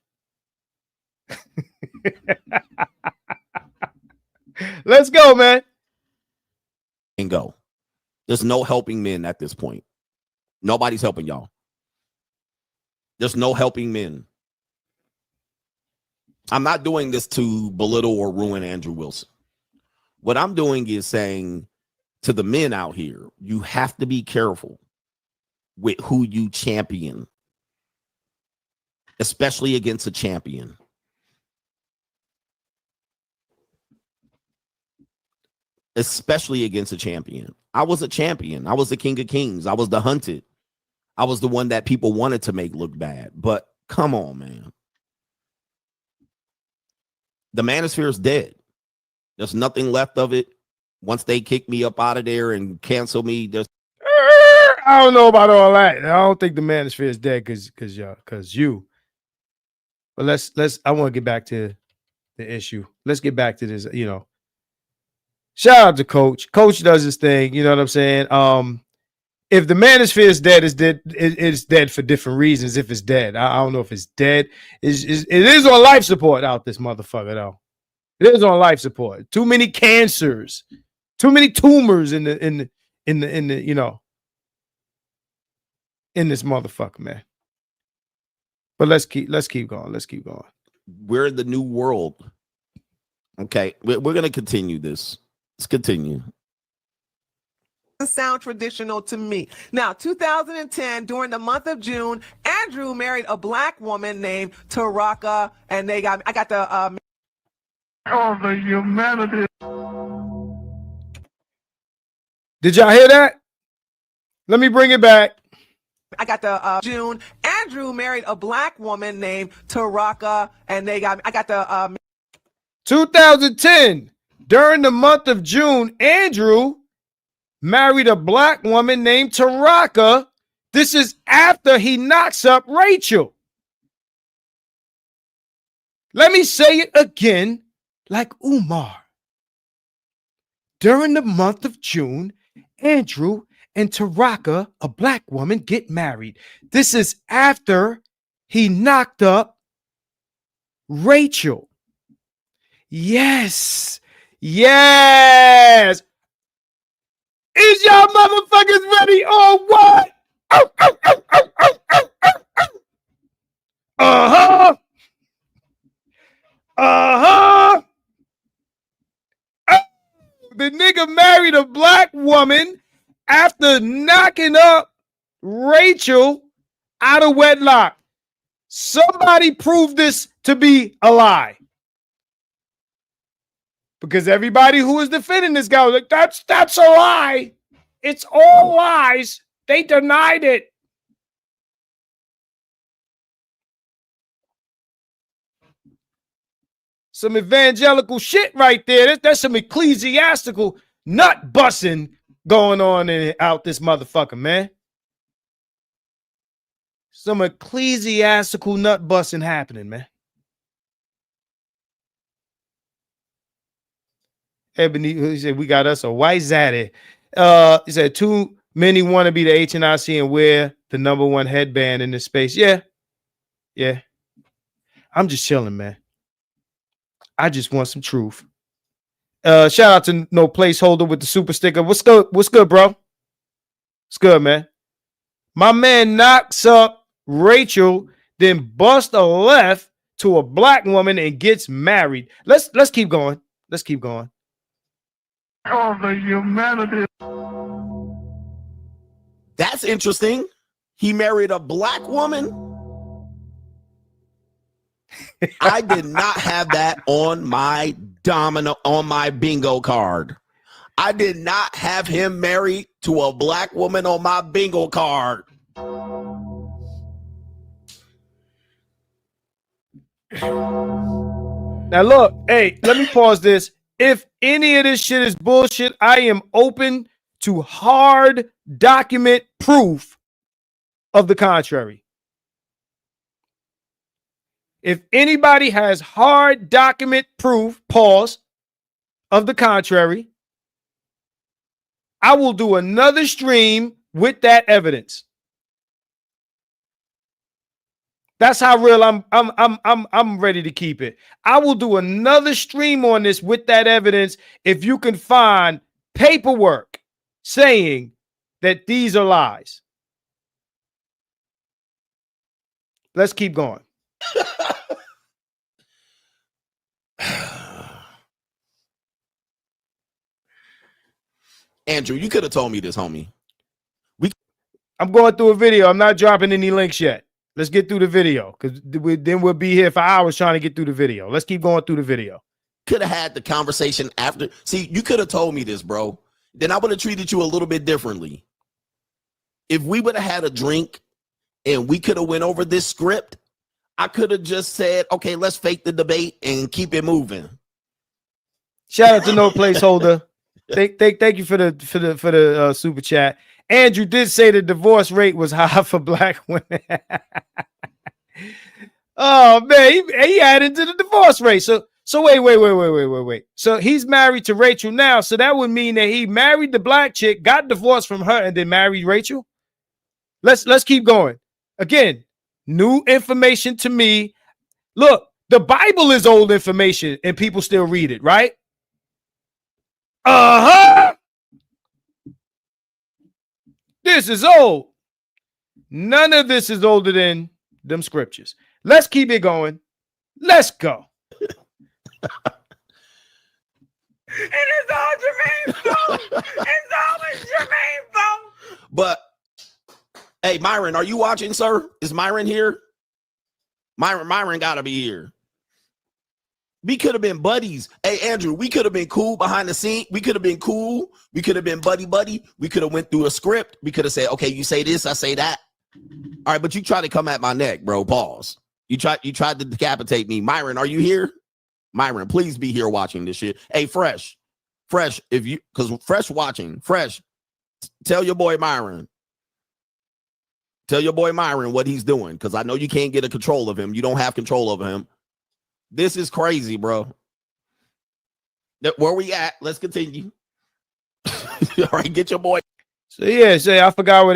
[SPEAKER 2] Let's go, man.
[SPEAKER 3] And go. There's no helping men at this point. Nobody's helping y'all. There's no helping men. I'm not doing this to belittle or ruin Andrew Wilson. What I'm doing is saying to the men out here, you have to be careful with who you champion, especially against a champion. Especially against a champion. I was a champion. I was the king of kings. I was the hunted. I was the one that people wanted to make look bad. But come on, man. The manosphere is dead. There's nothing left of it. Once they kick me up out of there and cancel me, there's
[SPEAKER 2] I don't know about all that. I don't think the manosphere is dead because you. But let's I want to get back to the issue. Let's get back to this, Shout out to Coach. Coach does his thing. You know what I'm saying? If the manosphere is dead, it's dead for different reasons. If it's dead, I don't know if it's dead. It is on life support out this motherfucker though. It is on life support. Too many cancers, too many tumors in this motherfucker, man. But let's keep going. Let's keep going.
[SPEAKER 3] We're in the new world. Okay, we're gonna continue this. Let's continue.
[SPEAKER 4] Sound traditional to me. Now, 2010, during the month of June, Andrew married a black woman named Taraka, and I got the
[SPEAKER 5] Oh, the humanity.
[SPEAKER 2] Did y'all hear that? Let me bring it back.
[SPEAKER 4] I got the June. Andrew married a black woman named Taraka, and I got the
[SPEAKER 2] 2010, during the month of June, Andrew married a black woman named Taraka. This is after he knocks up Rachel. Let me say it again like Umar. During the month of June, Andrew and Taraka, a black woman, get married. This is after he knocked up Rachel. Yes. Yes. Is y'all motherfuckers ready or what? Uh-huh. Uh-huh. The nigga married a black woman after knocking up Rachel out of wedlock. Somebody prove this to be a lie. Because everybody who was defending this guy was like, that's a lie. It's all lies. They denied it. Some evangelical shit right there. That's some ecclesiastical nut busting going on out this motherfucker, man. Some ecclesiastical nut busting happening, man. Ebony, he said, we got us a white zaddy. He said, too many want to be the HNIC and wear the #1 headband in this space. Yeah. Yeah. I'm just chilling, man. I just want some truth. Shout out to No Placeholder with the super sticker. What's good? What's good, bro? What's good, man? My man knocks up Rachel, then busts a left to a black woman and gets married. Let's keep going. Let's keep going.
[SPEAKER 5] Oh, the humanity.
[SPEAKER 3] That's interesting. He married a black woman. I did not have that on my bingo card. I did not have him married to a black woman on my bingo card.
[SPEAKER 2] Now look, hey, let me pause this. If any of this shit is bullshit, I am open to hard document proof of the contrary. If anybody has hard document proof, pause, of the contrary, I will do another stream with that evidence. That's how real I'm ready to keep it. I will do another stream on this with that evidence if you can find paperwork saying that these are lies. Let's keep going.
[SPEAKER 3] Andrew, you could have told me this, homie.
[SPEAKER 2] I'm going through a video. I'm not dropping any links yet. Let's get through the video because then we'll be here for hours trying to get through the video. Let's keep going through the video.
[SPEAKER 3] Could have had the conversation after. See, you could have told me this, bro. Then I would have treated you a little bit differently. If we would have had a drink and we could have went over this script, I could have just said, okay, let's fake the debate and keep it moving.
[SPEAKER 2] Shout out to No Placeholder. Thank you for the super chat. Andrew did say the divorce rate was high for black women. Oh man, he added to the divorce rate. So wait. So he's married to Rachel now. So that would mean that he married the black chick, got divorced from her, and then married Rachel. Let's keep going. Again, new information to me. Look, the Bible is old information, and people still read it, right? This is old. None of this is older than them scriptures. Let's keep it going. Let's go.
[SPEAKER 4] And it's all Jermaine's fault. It's always Jermaine's fault.
[SPEAKER 3] But hey, Myron, are you watching, sir? Is Myron here? Myron gotta be here. We could have been buddies. Hey, Andrew, we could have been cool behind the scene. We could have been cool. We could have been buddy. We could have went through a script. We could have said, okay, you say this, I say that. All right, but you try to come at my neck, bro. Pause. You tried to decapitate me. Myron, are you here? Myron, please be here watching this shit. Hey, Fresh, because Fresh watching. Fresh, tell your boy Myron. Tell your boy Myron what he's doing, because I know you can't get a control of him. You don't have control over him. This is crazy, bro. Where we at? Let's continue. All right, get your boy.
[SPEAKER 2] So I forgot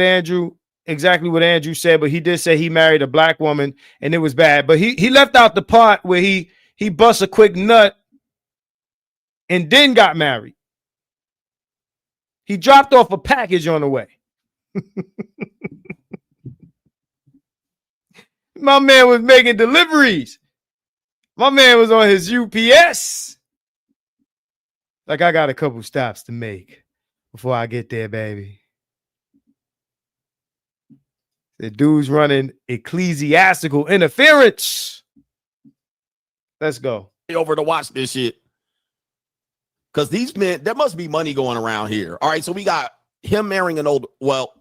[SPEAKER 2] exactly what Andrew said, but he did say he married a black woman and it was bad. But he left out the part where he bust a quick nut and then got married. He dropped off a package on the way. My man was making deliveries. My man was on his UPS. Like, I got a couple stops to make before I get there, baby. The dude's running ecclesiastical interference. Let's go.
[SPEAKER 3] Over to watch this shit. Because these men, there must be money going around here. All right, so we got him marrying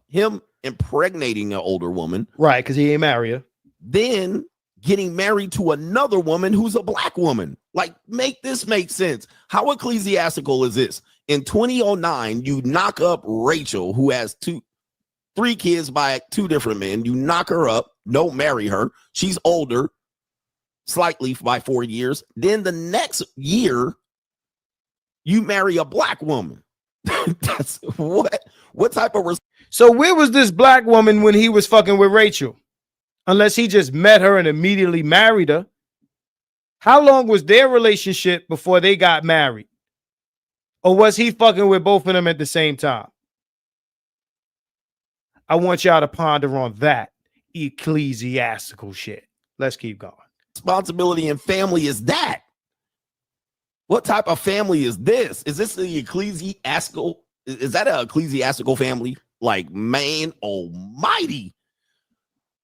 [SPEAKER 3] him impregnating an older woman.
[SPEAKER 2] Right, because he ain't married her.
[SPEAKER 3] Then getting married to another woman who's a black woman. Like, make this make sense. How ecclesiastical is this? In 2009, you knock up Rachel, who has three kids by two different men. You knock her up, don't marry her. She's older, slightly by 4 years. Then the next year, you marry a black woman. That's what type of
[SPEAKER 2] So where was this black woman when he was fucking with Rachel? Unless he just met her and immediately married her. How long was their relationship before they got married? Or was he fucking with both of them at the same time? I want y'all to ponder on that ecclesiastical shit. Let's keep going.
[SPEAKER 3] responsibility and family is that? What type of family is this? Is this the ecclesiastical? Is that an ecclesiastical family? Like, man almighty.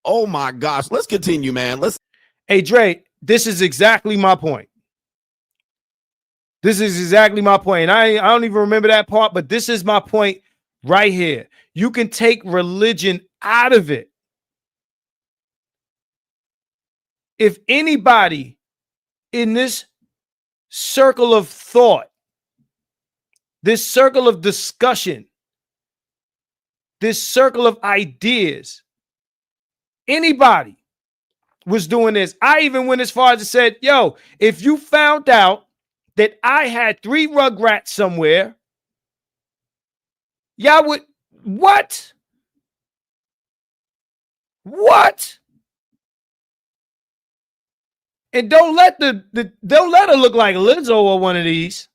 [SPEAKER 3] Oh my gosh. Let's continue, man.
[SPEAKER 2] Hey, Dre, this is exactly my point. This is exactly my point. I don't even remember that part, but this is my point right here. You can take religion out of it. If anybody in this circle of thought, this circle of discussion, this circle of ideas, anybody was doing this, I even went as far as to said, yo, if you found out that I had 3 Rugrats somewhere, y'all would, what? What? And don't let don't let her look like Lizzo or one of these.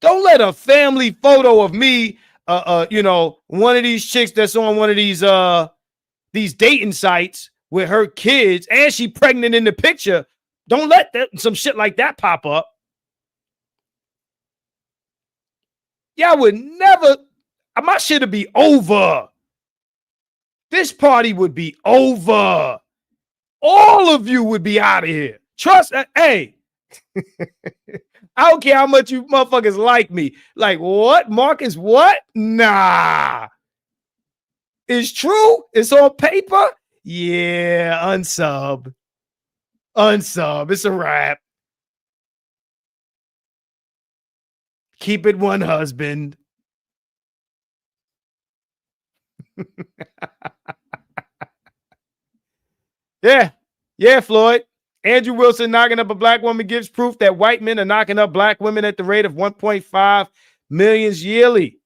[SPEAKER 2] Don't let a family photo of me, one of these chicks that's on one of these dating sites with her kids and she pregnant in the picture. Don't let some shit like that pop up. Y'all would never, my shit would be over. This party would be over. All of you would be out of here. Trust, hey, I don't care how much you motherfuckers like me. Like, what? Marcus, what? Nah. It's true? It's on paper? Yeah, unsub. Unsub. It's a wrap. Keep it one husband. Yeah, Floyd. Andrew Wilson knocking up a black woman gives proof that white men are knocking up black women at the rate of 1.5 million yearly.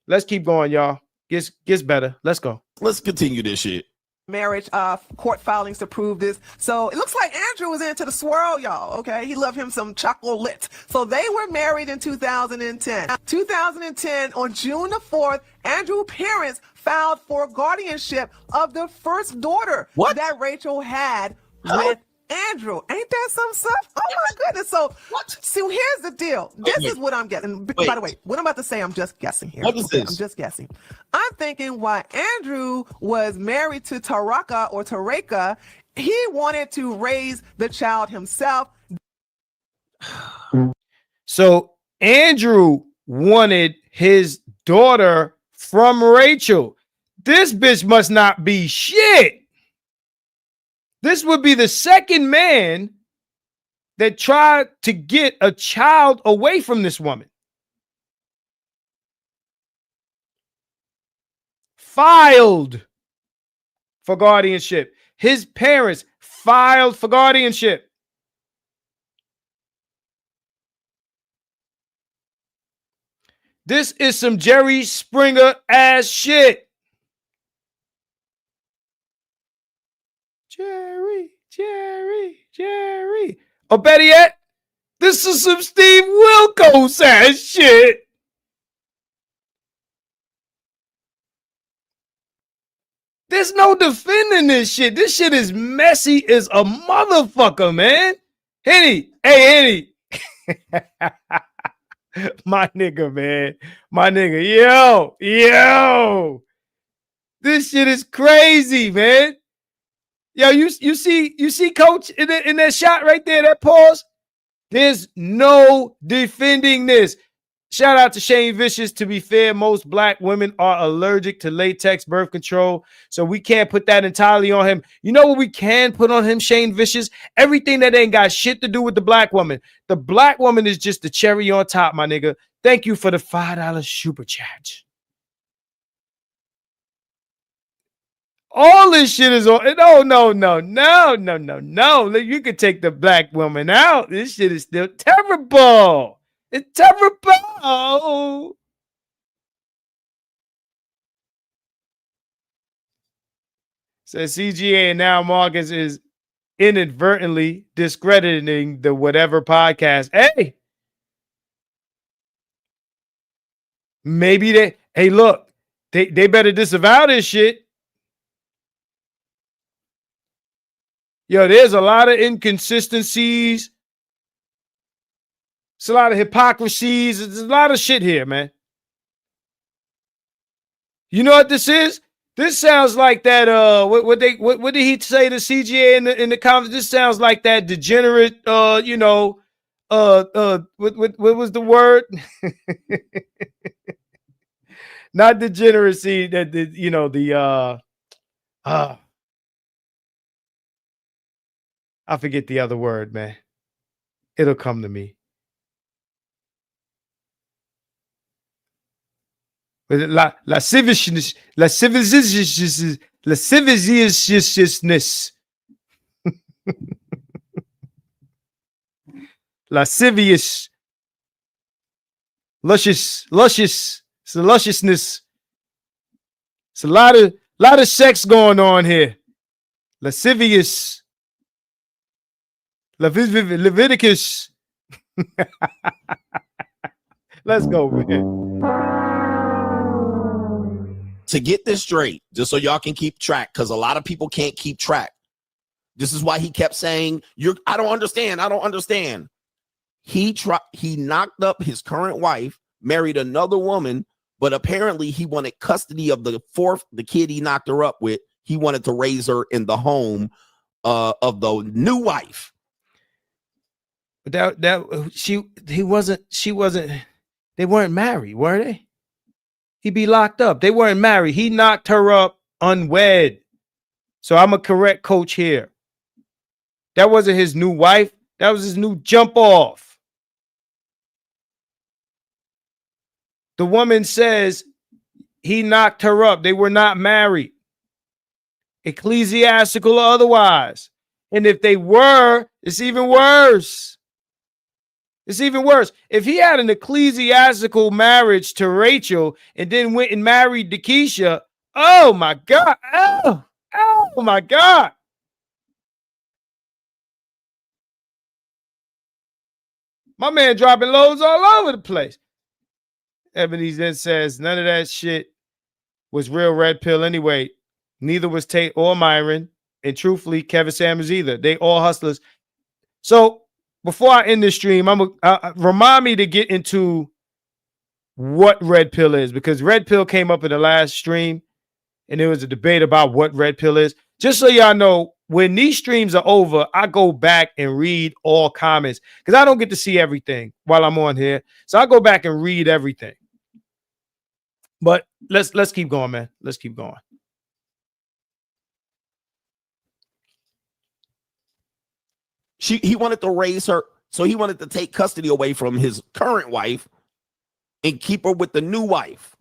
[SPEAKER 2] Let's keep going, y'all. Gets better. Let's go.
[SPEAKER 3] Let's continue this shit.
[SPEAKER 4] Marriage court filings to prove this. So it looks like Andrew was into the swirl, y'all. Okay, he loved him some chocolate. So they were married in 2010. 2010, on June the 4th, Andrew's parents filed for guardianship of the first daughter that Rachel had with Andrew. Ain't that some stuff? Oh my goodness. So here's the deal. This is what I'm getting. By the way, what I'm about to say, I'm just guessing here.
[SPEAKER 3] What is this?
[SPEAKER 4] I'm just guessing. I'm thinking while Andrew was married to Tareka, he wanted to raise the child himself.
[SPEAKER 2] So Andrew wanted his daughter from Rachel. This bitch must not be shit. This would be the second man that tried to get a child away from this woman. Filed for guardianship. His parents filed for guardianship. This is some Jerry Springer ass shit. Jerry. Or better yet, this is some Steve Wilkos ass shit. There's no defending this shit. This shit is messy as a motherfucker, man. Henny. My nigga, man. My nigga. Yo. This shit is crazy, man. Yo, you see Coach in that shot right there, that pause? There's no defending this. Shout out to Shane Vicious. To be fair, most black women are allergic to latex birth control, so we can't put that entirely on him. You know what we can put on him, Shane Vicious? Everything that ain't got shit to do with the black woman. The black woman is just the cherry on top, my nigga. Thank you for the $5 super chat. All this shit is on. No. You could take the black woman out. This shit is still terrible. It's terrible. Says CGA, and now Marcus is inadvertently discrediting the whatever podcast. Hey, maybe they better disavow this shit. Yo, there's a lot of inconsistencies. It's a lot of hypocrisies. There's a lot of shit here, man. You know what this is? This sounds like that. What did he say to CGA in the conference? This sounds like that degenerate. What was the word? Not degeneracy. I forget the other word, man. It'll come to me. Lasciviousness. Lascivious. Luscious. It's a lusciousness. It's a lot of sex going on here. Lascivious. Leviticus. Let's go, man.
[SPEAKER 3] To get this straight, just so y'all can keep track, because a lot of people can't keep track. This is why he kept saying, I don't understand. He knocked up his current wife, married another woman, but apparently he wanted custody of the kid he knocked her up with. He wanted to raise her in the home of the new wife.
[SPEAKER 2] But they weren't married, were they? He'd be locked up. They weren't married. He knocked her up unwed. So I'm a correct coach here. That wasn't his new wife. That was his new jump off. The woman says he knocked her up. They were not married. Ecclesiastical or otherwise. And if they were, it's even worse. It's even worse. If he had an ecclesiastical marriage to Rachel and then went and married Keisha, oh my God. Oh my God. My man dropping loads all over the place. Ebony then says, none of that shit was real red pill anyway. Neither was Tate or Myron. And truthfully, Kevin Samuels either. They all hustlers. So, before I end this stream, remind me to get into what red pill is, because red pill came up in the last stream and there was a debate about what red pill is. Just so y'all know, when these streams are over, I go back and read all comments because I don't get to see everything while I'm on here. So I go back and read everything. But let's keep going, man. Let's keep going.
[SPEAKER 3] He wanted to raise her, so he wanted to take custody away from his current wife and keep her with the new wife.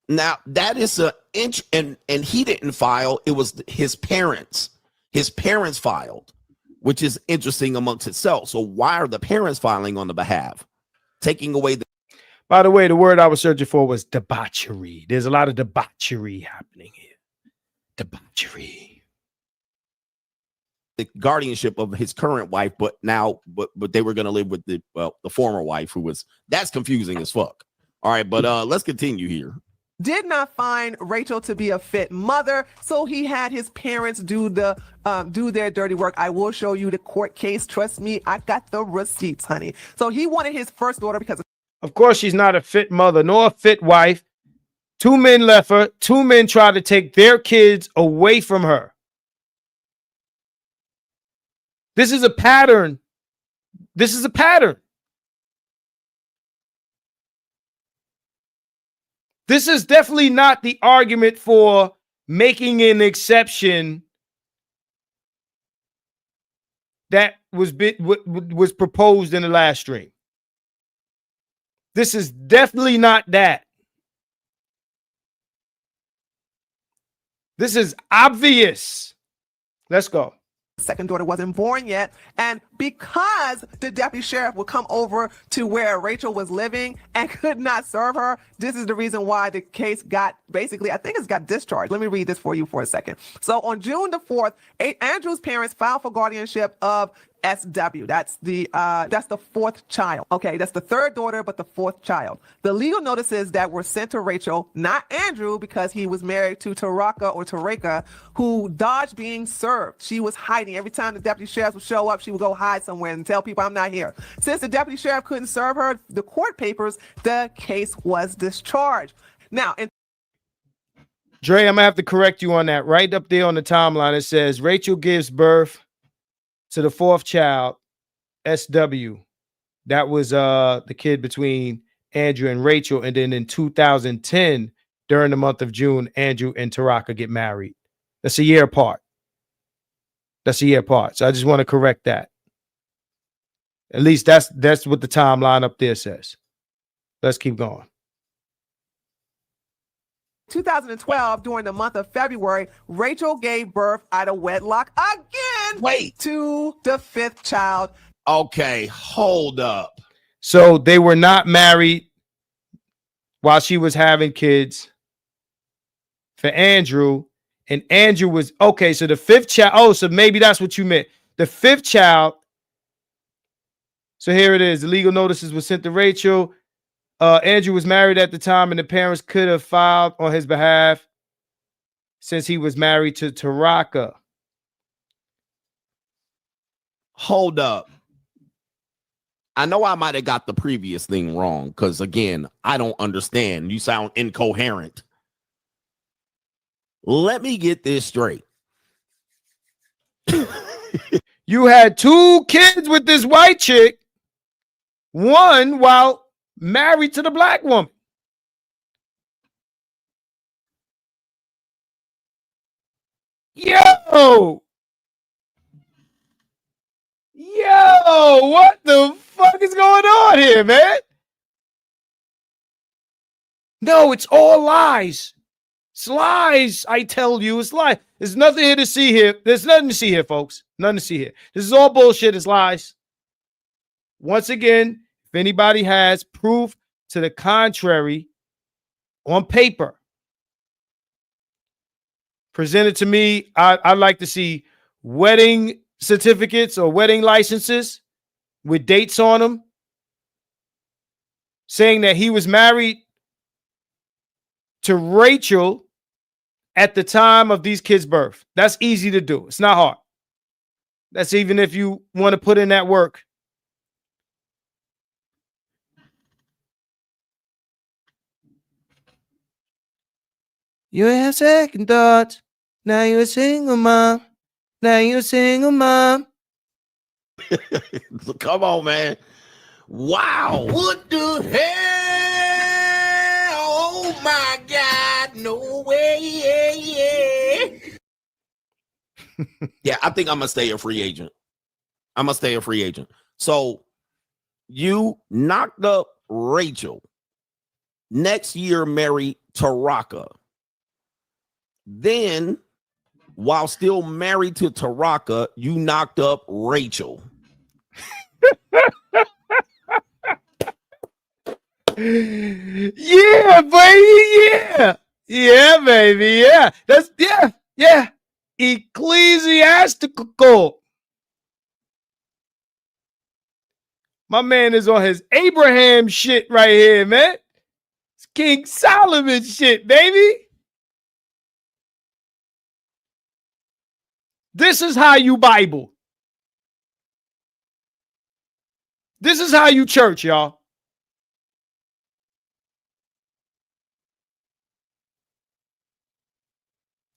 [SPEAKER 3] Now, that is an inch, and he didn't file. It was his parents. His parents filed, which is interesting amongst itself. So why are the parents filing on the behalf? Taking away the...
[SPEAKER 2] By the way, the word I was searching for was debauchery. There's a lot of debauchery happening here. Debauchery.
[SPEAKER 3] The guardianship of his current wife, but they were going to live with the former wife, who was... That's confusing as fuck. All right, but let's continue here.
[SPEAKER 4] did not find Rachel to be a fit mother, so he had his parents do their dirty work. I will show you the court case. Trust me, I got the receipts, honey. So he wanted his first daughter because
[SPEAKER 2] Of course, she's not a fit mother nor a fit wife. 2 men left her. 2 men tried to take their kids away from her. This is a pattern. This is a pattern. This is definitely not the argument for making an exception that was proposed in the last stream. This is definitely not that. This is obvious. Let's go.
[SPEAKER 4] second daughter wasn't born yet. And because the deputy sheriff would come over to where Rachel was living and could not serve her, this is the reason why the case got basically, I think it's got discharged. Let me read this for you for a second. So on June the 4th, Andrew's parents filed for guardianship of SW. That's the fourth child. Okay, that's the third daughter, but the fourth child. The legal notices that were sent to Rachel, not Andrew, because he was married to Tareka, who dodged being served. She was hiding. Every time the deputy sheriff would show up, she would go hide somewhere and tell people, I'm not here. Since the deputy sheriff couldn't serve her the court papers, the case was discharged. Now,
[SPEAKER 2] Dre, I'm gonna have to correct you on that. Right up there on the timeline, it says Rachel gives birth to the fourth child, SW. That was the kid between Andrew and Rachel. And then in 2010, during the month of June, Andrew and Tareka get married. That's a year apart. That's a year apart. So I just want to correct that. At least that's what the timeline up there says. Let's keep going.
[SPEAKER 4] 2012, during the month of February, Rachel gave birth out of wedlock again to the fifth child.
[SPEAKER 3] Okay, hold up.
[SPEAKER 2] So they were not married while she was having kids for Andrew. And Andrew was, okay, so the fifth child, oh, so maybe that's what you meant. The fifth child, so here it is. The legal notices were sent to Rachel. Andrew was married at the time, and the parents could have filed on his behalf since he was married to Tareka.
[SPEAKER 3] Hold up. I know I might have got the previous thing wrong because, again, I don't understand. You sound incoherent. Let me get this straight.
[SPEAKER 2] You had 2 kids with this white chick, one while married to the black woman. Yo, what the fuck is going on here, man? No, it's all lies. It's lies. I tell you, it's lies. There's nothing here to see here. There's nothing to see here, folks. Nothing to see here. This is all bullshit. It's lies. Once again, if anybody has proof to the contrary on paper, present it to me. I'd like to see wedding certificates or wedding licenses with dates on them saying that he was married to Rachel at the time of these kids' birth. That's easy to do. It's not hard. That's even if you want to put in that work. You have second thoughts. Now you're a single mom. Now you're a single mom.
[SPEAKER 3] Come on, man. Wow.
[SPEAKER 6] What the hell? Oh my God. No way.
[SPEAKER 3] Yeah, I think I'm going to stay a free agent. So you knocked up Rachel. Next year, marry Tareka. Then, while still married to Tareka, you knocked up Rachel.
[SPEAKER 2] Yeah, baby. Yeah. Yeah, baby. Yeah. That's yeah. Ecclesiastical. My man is on his Abraham shit right here, man. It's King Solomon shit, baby. This is how you Bible. This is how you church, y'all.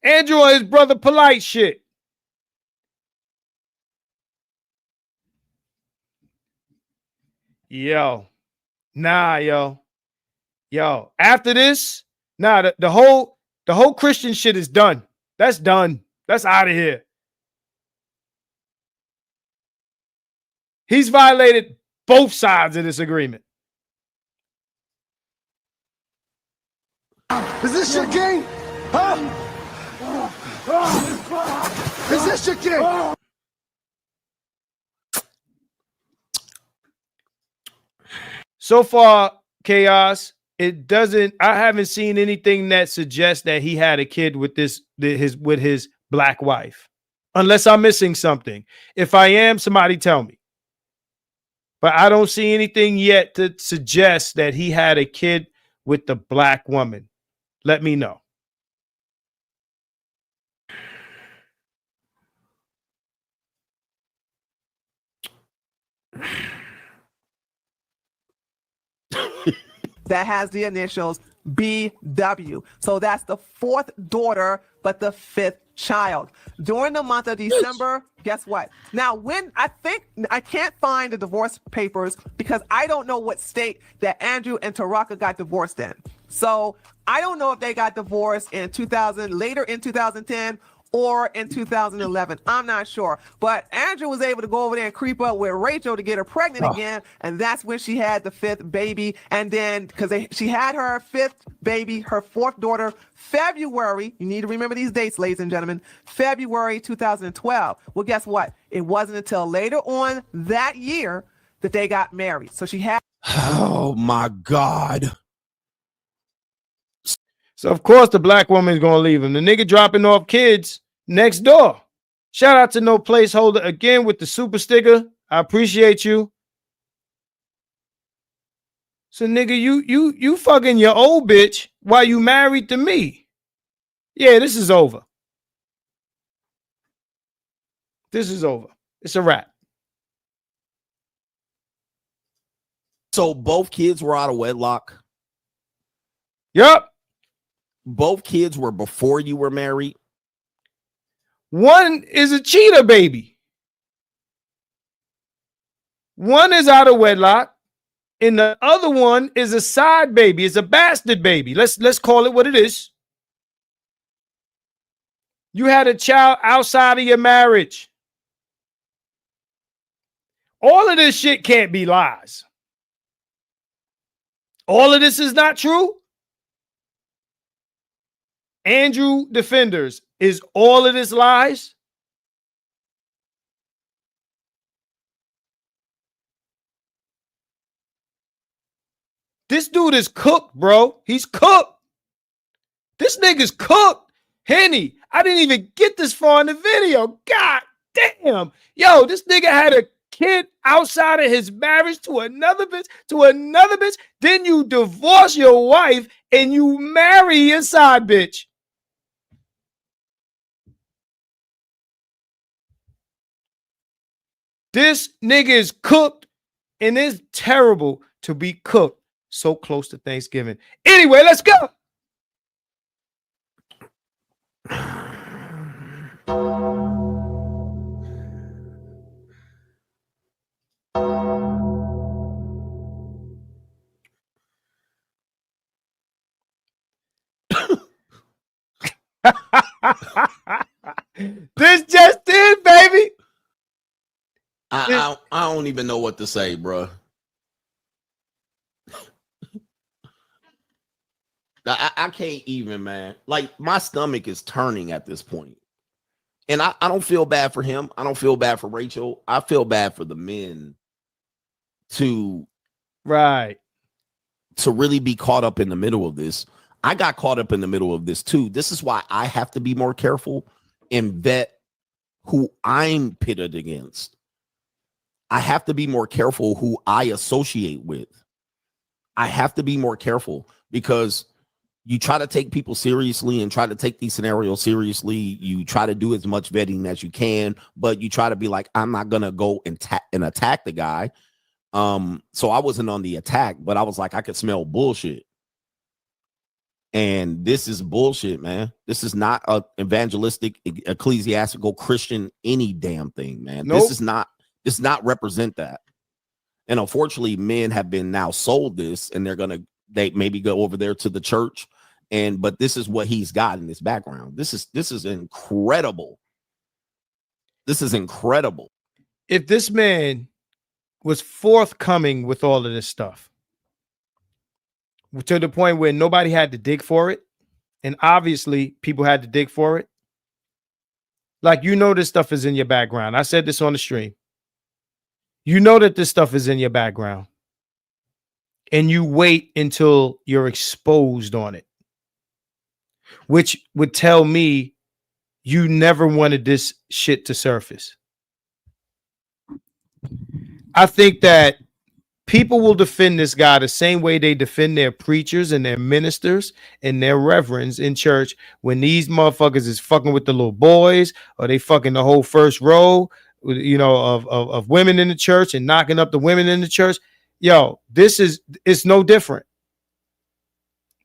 [SPEAKER 2] Andrew and his brother polite shit. Yo. Nah, yo. After this, nah, the whole Christian shit is done. That's done. That's out of here. He's violated both sides of this agreement.
[SPEAKER 7] Is this your king? Huh? Is this your king?
[SPEAKER 2] So far, Chaos, I haven't seen anything that suggests that he had a kid with his black wife. Unless I'm missing something. If I am, somebody tell me. But I don't see anything yet to suggest that he had a kid with the black woman. Let me know.
[SPEAKER 4] That has the initials BW. So that's the fourth daughter, but the fifth child. During the month of December, guess what? Now, I can't find the divorce papers because I don't know what state that Andrew and Taraka got divorced in. So I don't know if they got divorced in later in 2010 or in 2011. I'm not sure. But Andrew was able to go over there and creep up with Rachel to get her pregnant again. And that's when she had the fifth baby. And then because she had her fifth baby, her fourth daughter, February. You need to remember these dates, ladies and gentlemen. February 2012. Well, guess what? It wasn't until later on that year that they got married. So she had.
[SPEAKER 3] Oh, my God.
[SPEAKER 2] So, of course, the black woman is going to leave him. The nigga dropping off kids next door. Shout out to No Placeholder again with the super sticker. I appreciate you. So, nigga, you fucking your old bitch while you married to me. Yeah, this is over. This is over. It's a wrap.
[SPEAKER 3] So both kids were out of wedlock?
[SPEAKER 2] Yup.
[SPEAKER 3] Both kids were before you were married?
[SPEAKER 2] One is a cheetah baby. One is out of wedlock, and the other one is a side baby. It's a bastard baby. Let's call it what it is. You had a child outside of your marriage. All of this shit can't be lies. All of this is not true. Andrew Defenders, is all of this lies? This dude is cooked, bro. He's cooked. This nigga's cooked. Henny, I didn't even get this far in the video. God damn. Yo, this nigga had a kid outside of his marriage to another bitch. Then you divorce your wife and you marry your side bitch. This nigga is cooked, and it's terrible to be cooked so close to Thanksgiving. Anyway, let's go. This just in, baby.
[SPEAKER 3] I don't even know what to say, bro. I can't even, man. Like, my stomach is turning at this point. And I don't feel bad for him. I don't feel bad for Rachel. I feel bad for the men to really be caught up in the middle of this. I got caught up in the middle of this too. This is why I have to be more careful and vet who I'm pitted against. I have to be more careful who I associate with. I have to be more careful because you try to take people seriously and try to take these scenarios seriously. You try to do as much vetting as you can, but you try to be like, I'm not gonna go and attack the guy. So I wasn't on the attack, but I was like, I could smell bullshit. And this is bullshit, man. This is not a evangelistic, ecclesiastical Christian any damn thing, man.
[SPEAKER 2] Nope.
[SPEAKER 3] This does not represent that. And unfortunately, men have been now sold this, and they maybe go over there to the church. But this is what he's got in his background. This is incredible. This is incredible.
[SPEAKER 2] If this man was forthcoming with all of this stuff to the point where nobody had to dig for it, and obviously people had to dig for it, like, this stuff is in your background. I said this on the stream. You know that this stuff is in your background, and you wait until you're exposed on it, which would tell me you never wanted this shit to surface. I think that people will defend this guy the same way they defend their preachers and their ministers and their reverends in church when these motherfuckers is fucking with the little boys, or they fucking the whole first row, of women in the church and knocking up the women in the church. Yo, it's no different.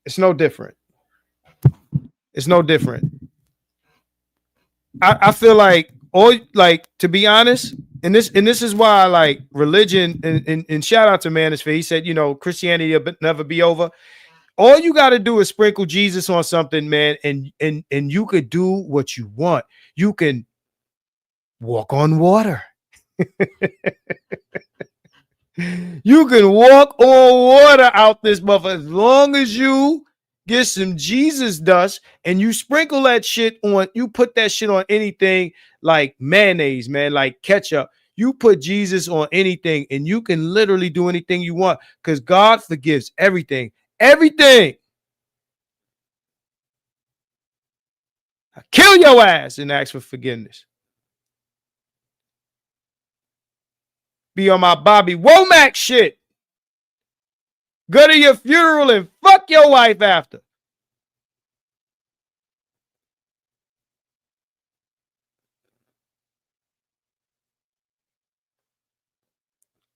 [SPEAKER 2] It's no different. It's no different. I feel like, to be honest, and this is why I like religion, and shout out to Manosphere. He said, Christianity will never be over. All you got to do is sprinkle Jesus on something, man, and you could do what you want. You can walk on water. You can walk on water out this motherfucker as long as you get some Jesus dust and you sprinkle that shit on. You put that shit on anything like mayonnaise, man, like ketchup. You put Jesus on anything, and you can literally do anything you want because God forgives everything. Everything. I kill your ass and ask for forgiveness. Be on my Bobby Womack shit. Go to your funeral and fuck your wife after.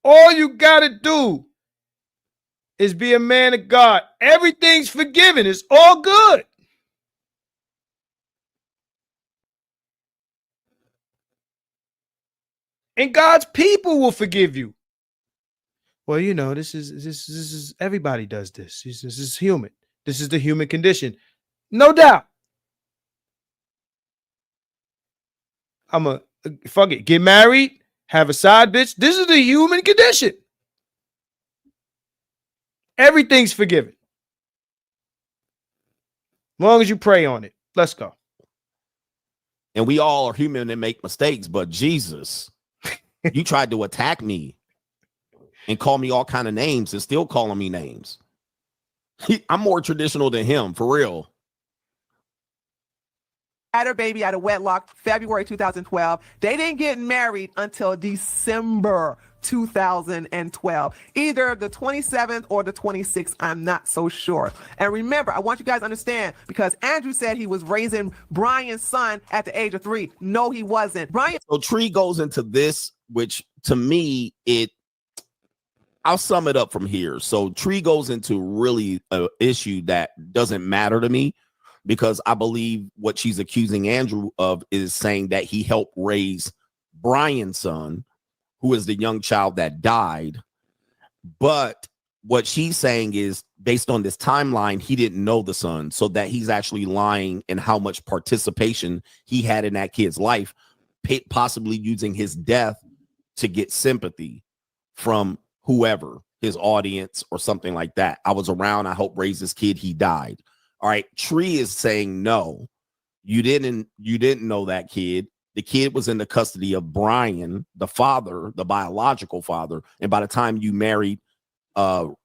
[SPEAKER 2] All you gotta do is be a man of God. Everything's forgiven. It's all good. And God's people will forgive you. Well, this is everybody does this. This is human. This is the human condition. No doubt. I'm a fuck it. Get married, have a side bitch. This is the human condition. Everything's forgiven. As long as you pray on it. Let's go.
[SPEAKER 3] And we all are human and make mistakes, but Jesus, you tried to attack me and call me all kind of names and still calling me names. I'm more traditional than him, for real.
[SPEAKER 4] Had her baby out of wedlock, February 2012. They didn't get married until December 2012. Either the 27th or the 26th, I'm not so sure. And remember, I want you guys to understand, because Andrew said he was raising Brian's son at the age of 3. No, he wasn't.
[SPEAKER 3] So Tree goes into this, which to me, I'll sum it up from here. So Tree goes into really an issue that doesn't matter to me, because I believe what she's accusing Andrew of is saying that he helped raise Brian's son, who is the young child that died. But what she's saying is, based on this timeline, he didn't know the son, so that he's actually lying in how much participation he had in that kid's life, possibly using his death to get sympathy from whoever, his audience or something like that. I was around, I helped raise this kid, he died. All right, Tree is saying, no, you didn't know that kid. The kid was in the custody of Brian, the father, the biological father. And by the time you married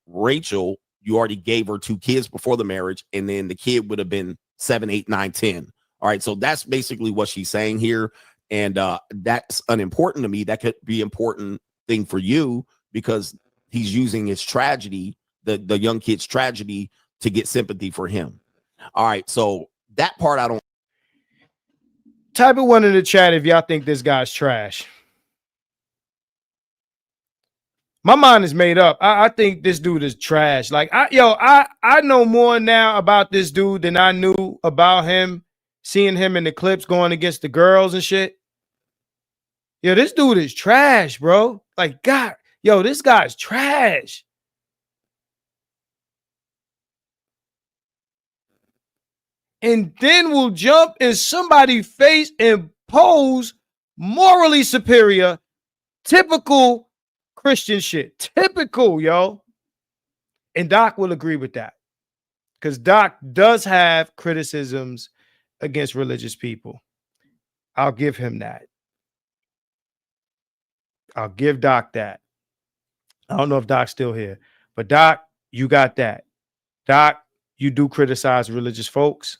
[SPEAKER 3] Rachel, you already gave her 2 kids before the marriage. And then the kid would have been 7, 8, 9, 10. All right. So that's basically what she's saying here. And that's unimportant to me. That could be an important thing for you, because he's using his tragedy, the young kid's tragedy, to get sympathy for him. All right, so that part I don't.
[SPEAKER 2] Type of one in the chat if y'all think this guy's trash. My mind is made up. I think this dude is trash. Like, I know more now about this dude than I knew about him, seeing him in the clips going against the girls and shit. Yo, this dude is trash, bro. Like, God, yo, this guy's trash. And then we'll jump in somebody's face and pose morally superior, typical Christian shit. Typical, yo. And Doc will agree with that. Because Doc does have criticisms against religious people. I'll give him that. I'll give Doc that. I don't know if Doc's still here. But Doc, you got that. Doc, you do criticize religious folks.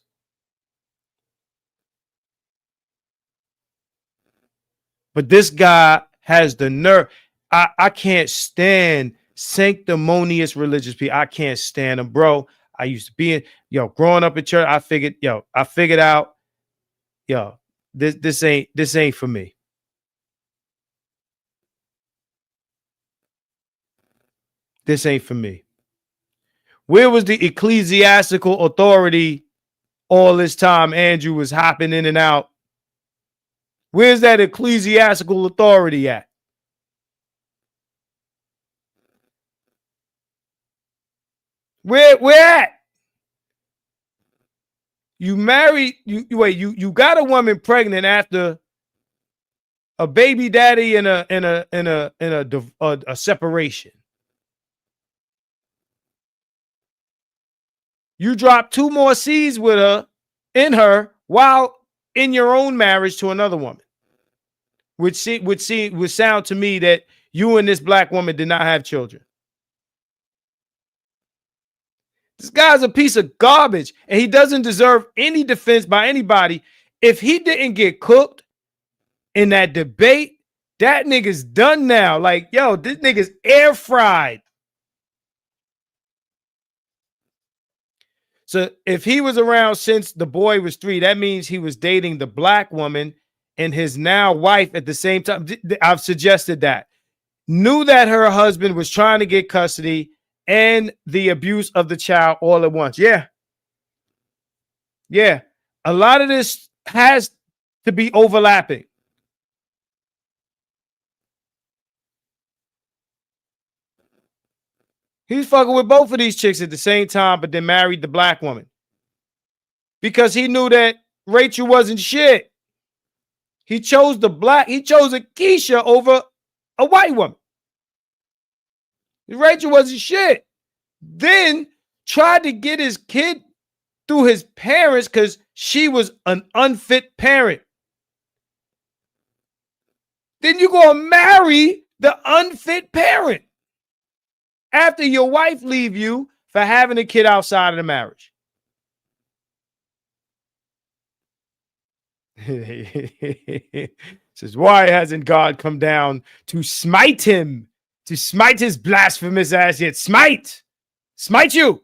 [SPEAKER 2] But this guy has the nerve. I can't stand sanctimonious religious people. I can't stand them, bro. I used to be growing up in church. I figured out, this ain't for me. This ain't for me. Where was the ecclesiastical authority all this time? Andrew was hopping in and out. Where's that ecclesiastical authority at? Where at? You married, you got a woman pregnant after a baby daddy and a separation. You dropped 2 more seeds with her while in your own marriage to another woman, which would sound to me that you and this black woman did not have children. This guy's a piece of garbage, and he doesn't deserve any defense by anybody. If he didn't get cooked in that debate, that nigga's done now. Like, yo, this nigga's air fried. So if he was around since the boy was 3, that means he was dating the black woman and his now wife at the same time. I've suggested that. Knew that her husband was trying to get custody and the abuse of the child all at once. Yeah. Yeah. A lot of this has to be overlapping. He's fucking with both of these chicks at the same time, but then married the black woman. Because he knew that Rachel wasn't shit. He chose a Keisha over a white woman. Rachel wasn't shit. Then tried to get his kid through his parents because she was an unfit parent. Then you're going to marry the unfit parent after your wife leave you for having a kid outside of the marriage. Says, why hasn't God come down to smite him, to smite his blasphemous ass yet? Smite you.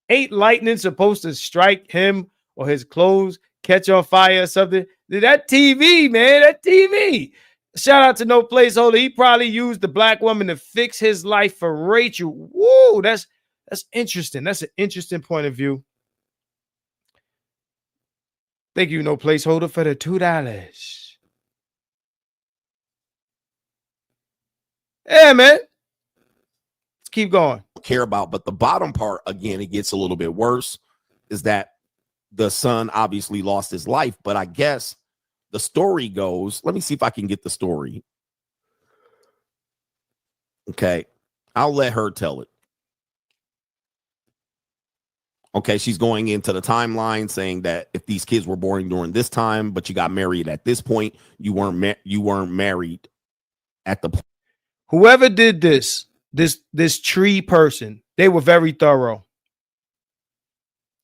[SPEAKER 2] Ain't lightning supposed to strike him or his clothes catch on fire or something? That TV, man, that TV. Shout out to No Placeholder. He probably used the black woman to fix his life for Rachel. Woo, that's interesting. That's an interesting point of view. Thank you, No Placeholder, for the $2. Yeah, man. Let's keep going.
[SPEAKER 3] Care about, but the bottom part, again, it gets a little bit worse, is that the son obviously lost his life, but I guess the story goes, let me see if I can get the story. Okay, I'll let her tell it. Okay, she's going into the timeline saying that if these kids were born during this time, but you got married at this point, you weren't married at the point.
[SPEAKER 2] Whoever did this tree person, they were very thorough.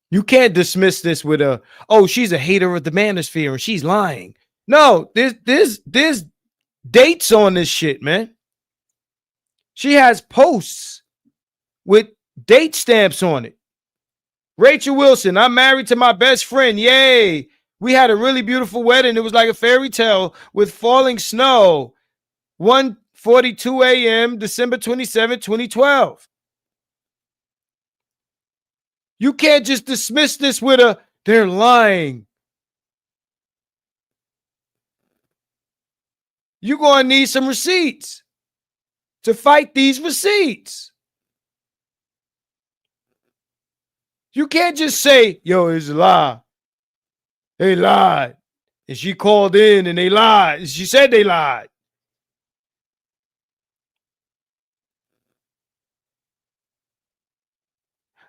[SPEAKER 2] You can't dismiss this with she's a hater of the manosphere and she's lying. No, there's dates on this shit, man. She has posts with date stamps on it. Rachel Wilson, I'm married to my best friend. Yay. We had a really beautiful wedding. It was like a fairy tale with falling snow. 1:42 a.m., December 27, 2012. You can't just dismiss this with a, they're lying. You're going to need some receipts to fight these receipts. You can't just say, yo, it's a lie. They lied. And she called in and they lied. She said they lied.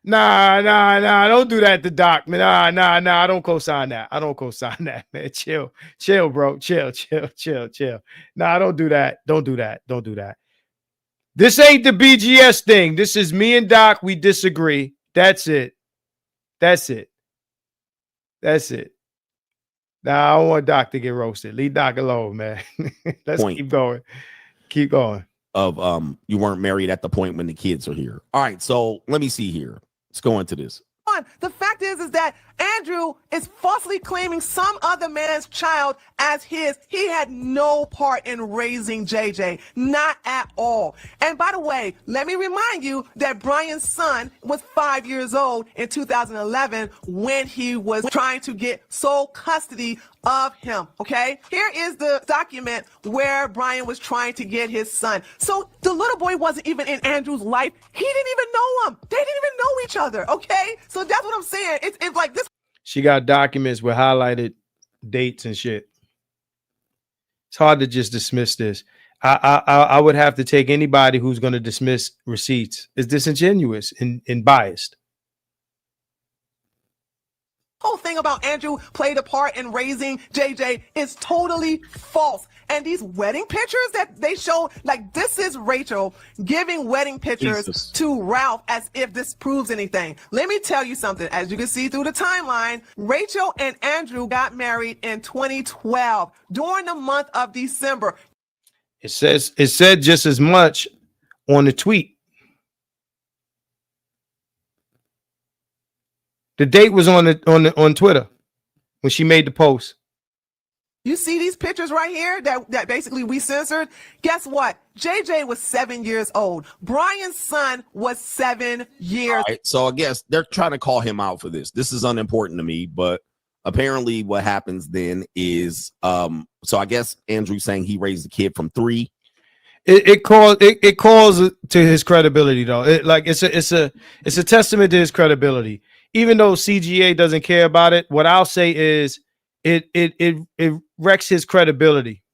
[SPEAKER 2] Nah, don't do that to Doc, man. Nah, I don't co-sign that. Man. Chill, bro. Chill. Nah, don't do that. Don't do that. This ain't the BGS thing. This is me and Doc. We disagree. That's it. Nah, I don't want Doc to get roasted. Leave Doc alone, man. Let's keep going.
[SPEAKER 3] Of you weren't married at the point when the kids are here. All right, so let me see here. Let's go into this.
[SPEAKER 4] The fact is that Andrew is falsely claiming some other man's child as his. He had no part in raising JJ, not at all. And by the way, let me remind you that Brian's son was 5 years old in 2011 when he was trying to get sole custody of him. Okay, here is the document where Brian was trying to get his son. So the little boy wasn't even in Andrew's life. He didn't even know him. They didn't even know each other. Okay, so that's what I'm saying. It's like this.
[SPEAKER 2] She got documents with highlighted dates and shit. It's hard to just dismiss this. I would have to take anybody who's going to dismiss receipts. It's disingenuous and biased.
[SPEAKER 4] Whole thing about Andrew played a part in raising JJ is totally false. And these wedding pictures that they show, like this is Rachel giving wedding pictures to Ralph as if this proves anything. Let me tell you something. As you can see through the timeline, Rachel and Andrew got married in 2012 during the month of December.
[SPEAKER 2] It said just as much on the tweet. The date was on Twitter when she made the post.
[SPEAKER 4] You see these pictures right here that basically we censored? Guess what? JJ was 7 years old. Brian's son was 7 years.
[SPEAKER 3] All right, so I guess they're trying to call him out for this. This is unimportant to me, but apparently what happens then is so I guess Andrew's saying he raised the kid from 3.
[SPEAKER 2] It calls to his credibility though. It's a testament to his credibility. Even though CGA doesn't care about it, what I'll say is it wrecks his credibility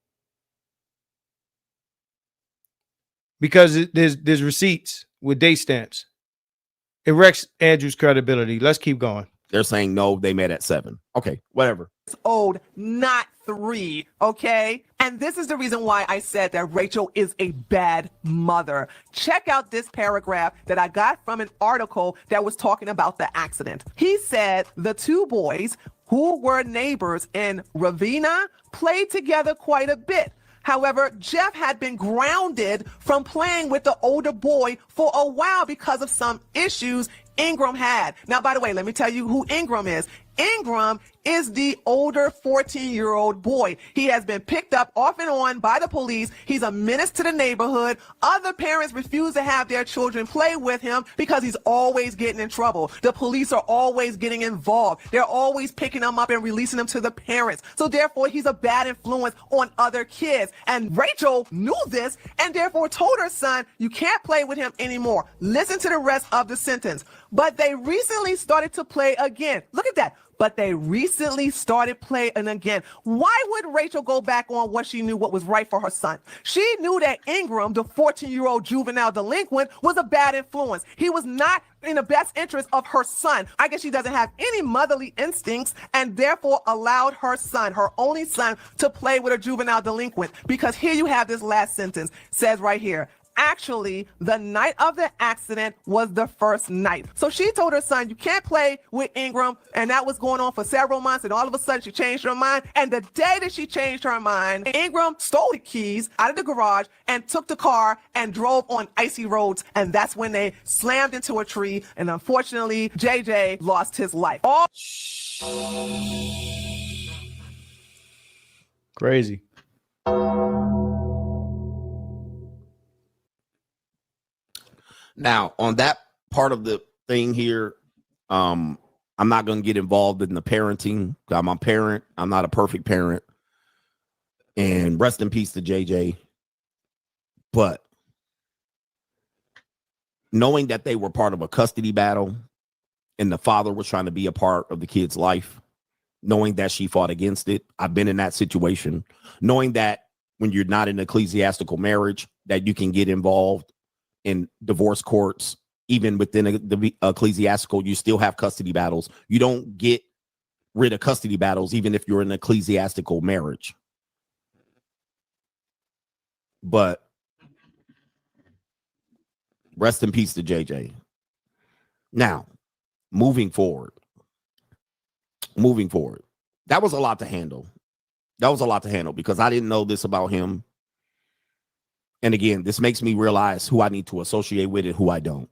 [SPEAKER 2] because there's receipts with date stamps. It wrecks Andrew's credibility. Let's keep going.
[SPEAKER 3] They're saying no, they met at 7. Okay, whatever.
[SPEAKER 4] Old, not 3, okay? And this is the reason why I said that Rachel is a bad mother. Check out this paragraph that I got from an article that was talking about the accident. He said the two boys who were neighbors in Ravenna played together quite a bit. However, Jeff had been grounded from playing with the older boy for a while because of some issues Ingram had. Now, by the way, let me tell you who Ingram is. Ingram is the older 14-year-old boy. He has been picked up off and on by the police. He's a menace to the neighborhood. Other parents refuse to have their children play with him because he's always getting in trouble. The police are always getting involved. They're always picking him up and releasing him to the parents. So therefore, he's a bad influence on other kids. And Rachel knew this and therefore told her son, you can't play with him anymore. Listen to the rest of the sentence. But they recently started to play again. Look at that. But they recently started playing again. Why would Rachel go back on what she knew what was right for her son? She knew that Ingram, the 14-year-old juvenile delinquent, was a bad influence. He was not in the best interest of her son. I guess she doesn't have any motherly instincts and therefore allowed her son, her only son, to play with a juvenile delinquent. Because here you have this last sentence, says right here, actually, the night of the accident was the first night. So she told her son, you can't play with Ingram. And that was going on for several months. And all of a sudden she changed her mind. And the day that she changed her mind, Ingram stole the keys out of the garage and took the car and drove on icy roads. And that's when they slammed into a tree. And unfortunately, JJ lost his life. All
[SPEAKER 2] Crazy.
[SPEAKER 3] Now, on that part of the thing here, I'm not going to get involved in the parenting. I'm a parent. I'm not a perfect parent. And rest in peace to JJ. But knowing that they were part of a custody battle and the father was trying to be a part of the kid's life, knowing that she fought against it. I've been in that situation. Knowing that when you're not in an ecclesiastical marriage, that you can get involved in divorce courts, even within the ecclesiastical, you still have custody battles. You don't get rid of custody battles, even if you're in an ecclesiastical marriage. But rest in peace to JJ. Now, moving forward, that was a lot to handle. Because I didn't know this about him. And again, this makes me realize who I need to associate with and who I don't.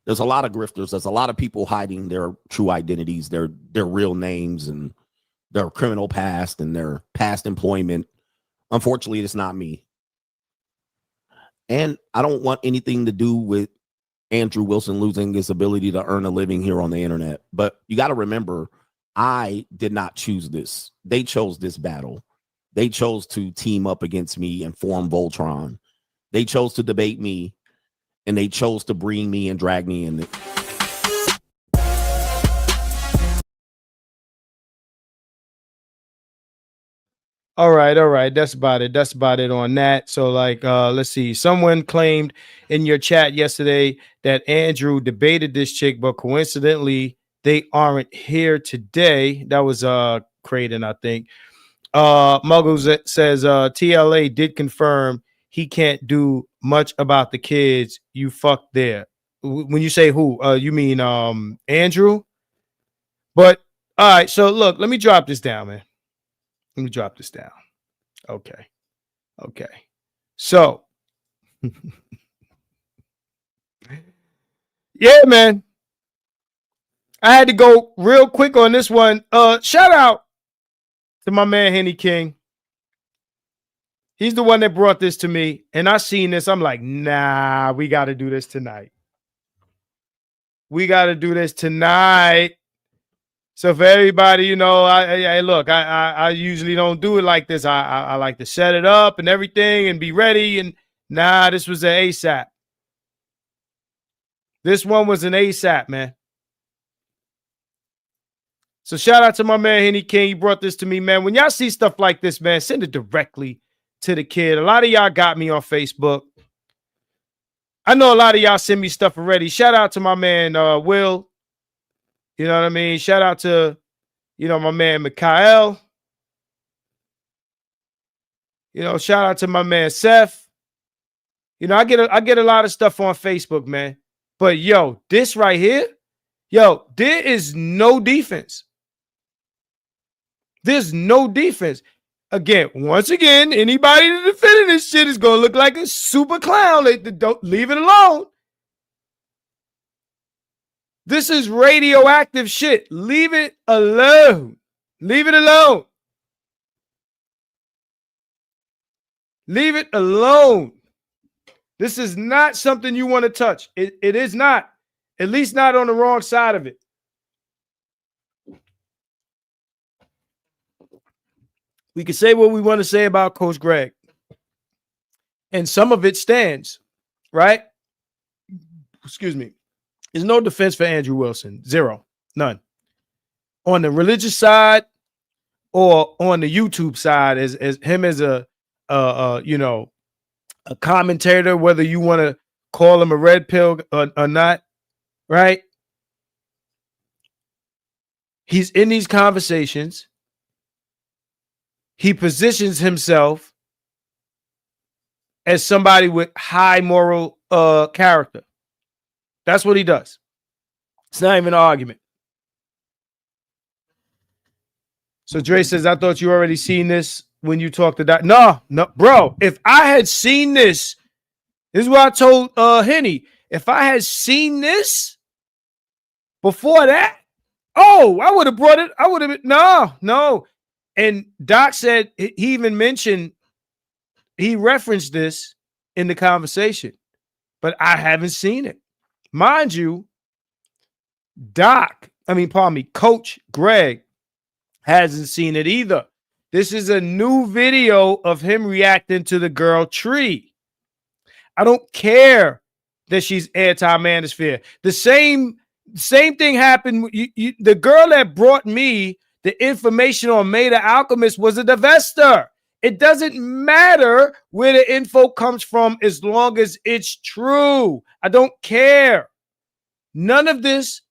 [SPEAKER 3] There's a lot of grifters. There's a lot of people hiding their true identities, their real names and their criminal past and their past employment. Unfortunately, it's not me. And I don't want anything to do with Andrew Wilson losing his ability to earn a living here on the internet. But you got to remember, I did not choose this. They chose this battle. They chose to team up against me and form Voltron. They chose to debate me, and they chose to bring me and drag me in.
[SPEAKER 2] All right. That's about it on that. So, like, let's see. Someone claimed in your chat yesterday that Andrew debated this chick, but coincidentally, they aren't here today. That was Creighton, I think. Muggles says TLA did confirm he can't do much about the kids you fucked there. When you say who, you mean Andrew? But all right, so look, let me drop this down, man. Let me drop this down. Okay. So yeah, man. I had to go real quick on this one. Shout out to my man Henny King. He's the one that brought this to me, and I seen this. I'm like, nah, we got to do this tonight. So for everybody, you know, I usually don't do it like this. I like to set it up and everything and be ready. And nah, this was an ASAP. This one was an ASAP, man. So shout out to my man Henny King. He brought this to me, man. When y'all see stuff like this, man, send it directly to the kid. A lot of y'all got me on Facebook. I know a lot of y'all send me stuff already. Shout out to my man Will. You know what I mean? Shout out to, my man Mikhail. Shout out to my man Seth. I get a lot of stuff on Facebook, man. But yo, this right here, there is no defense. There's no defense. Once again, anybody that defending this shit is gonna look like a super clown. Don't leave it alone. This is radioactive shit. Leave it alone. Leave it alone. Leave it alone. This is not something you want to touch. It is not. At least not on the wrong side of it. We can say what we want to say about Coach Greg. And some of it stands, right? Excuse me. There's no defense for Andrew Wilson. Zero. None. On the religious side or on the YouTube side, as him as a commentator, whether you want to call him a red pill or not, right? He's in these conversations. He positions himself as somebody with high moral character. That's what he does. It's not even an argument. So Dre says, I thought you already seen this when you talked to Doc. No, bro. If I had seen this is what I told Henny. If I had seen this before that, oh, I would have brought it. I would have been no. And Doc said he even mentioned, he referenced this in the conversation, but I haven't seen it. Mind you, Coach Greg hasn't seen it either. This is a new video of him reacting to the girl Tree. I don't care that she's anti-manosphere. The same thing happened. The girl that brought me the information on May the Alchemist was a divester. It doesn't matter where the info comes from as long as it's true. I don't care. None of this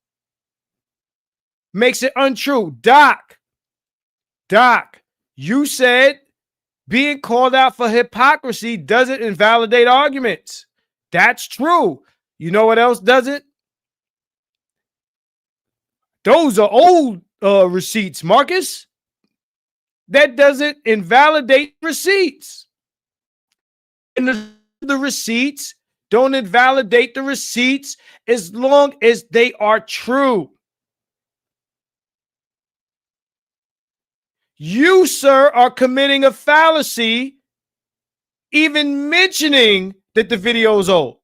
[SPEAKER 2] makes it untrue. Doc, you said being called out for hypocrisy doesn't invalidate arguments. That's true. You know what else doesn't? Those are old receipts, Marcus. That doesn't invalidate receipts. And the receipts don't invalidate the receipts as long as they are true. You, sir, are committing a fallacy even mentioning that the video is old.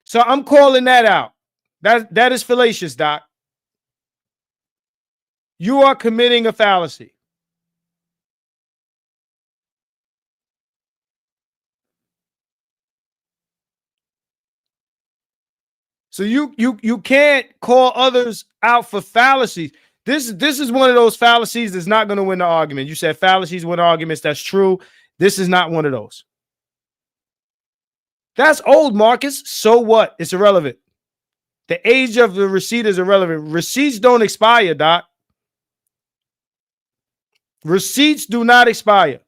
[SPEAKER 2] So I'm calling that out. That is fallacious, Doc. You are committing a fallacy. So you can't call others out for fallacies. This is one of those fallacies that's not going to win the argument. You said fallacies win arguments. That's true. This is not one of those. That's old, Marcus. So what? It's irrelevant. The age of the receipt is irrelevant. Receipts don't expire, Doc. Receipts do not expire.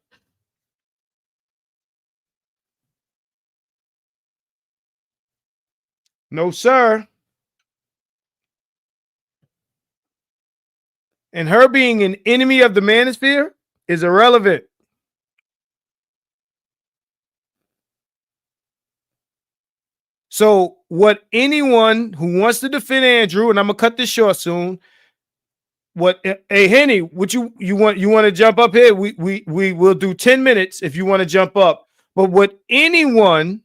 [SPEAKER 2] No, sir. And her being an enemy of the manosphere is irrelevant. So what anyone who wants to defend Andrew, and I'm gonna cut this short soon. Hey Henny, what you want to jump up here? We will do 10 minutes if you want to jump up. But what anyone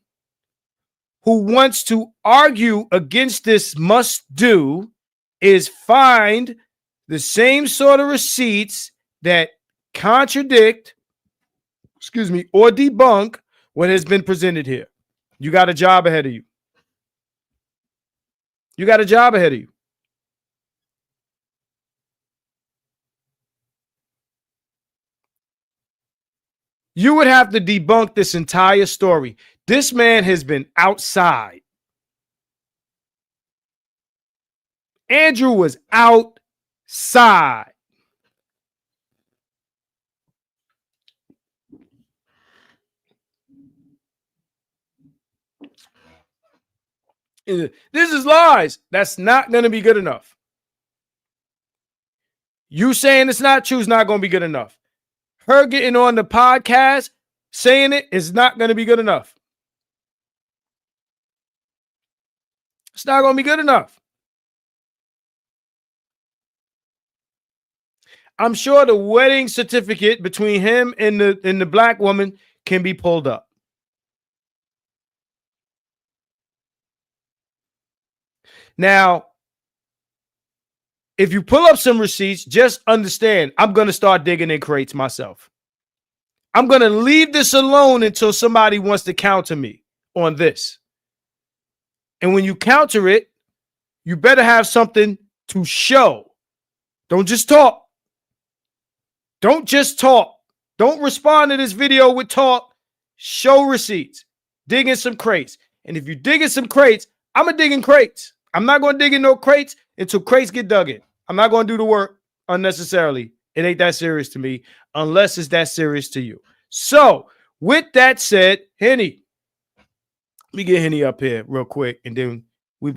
[SPEAKER 2] who wants to argue against this must do is find the same sort of receipts that contradict, or debunk what has been presented here. You got a job ahead of you. You got a job ahead of you. You would have to debunk this entire story. This man has been outside. Andrew was outside. This is lies. That's not going to be good enough. You saying it's not true is not going to be good enough. Her getting on the podcast saying it is not going to be good enough. It's not going to be good enough. I'm sure the wedding certificate between him and the black woman can be pulled up. Now, if you pull up some receipts, just understand, I'm going to start digging in crates myself. I'm going to leave this alone until somebody wants to counter me on this. And when you counter it, you better have something to show. Don't just talk. Don't just talk. Don't respond to this video with talk. Show receipts. Dig in some crates. And if you dig in some crates, I'm going to dig in crates. I'm not going to dig in no crates until crates get dug in. I'm not going to do the work unnecessarily. It ain't that serious to me unless it's that serious to you. So with that said, Henny, let me get Henny up here real quick, and then we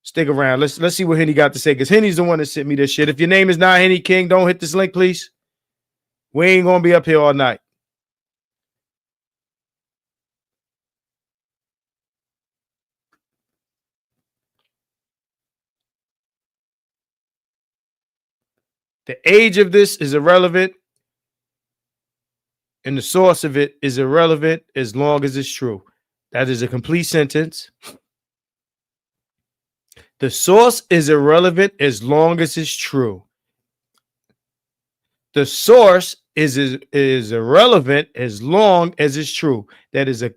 [SPEAKER 2] stick around. Let's see what Henny got to say, because Henny's the one that sent me this shit. If your name is not Henny King, don't hit this link, please. We ain't gonna be up here all night. The age of this is irrelevant, and the source of it is irrelevant as long as it's true. That is a complete sentence. The source is irrelevant as long as it's true. The source is irrelevant as long as it's true. That is a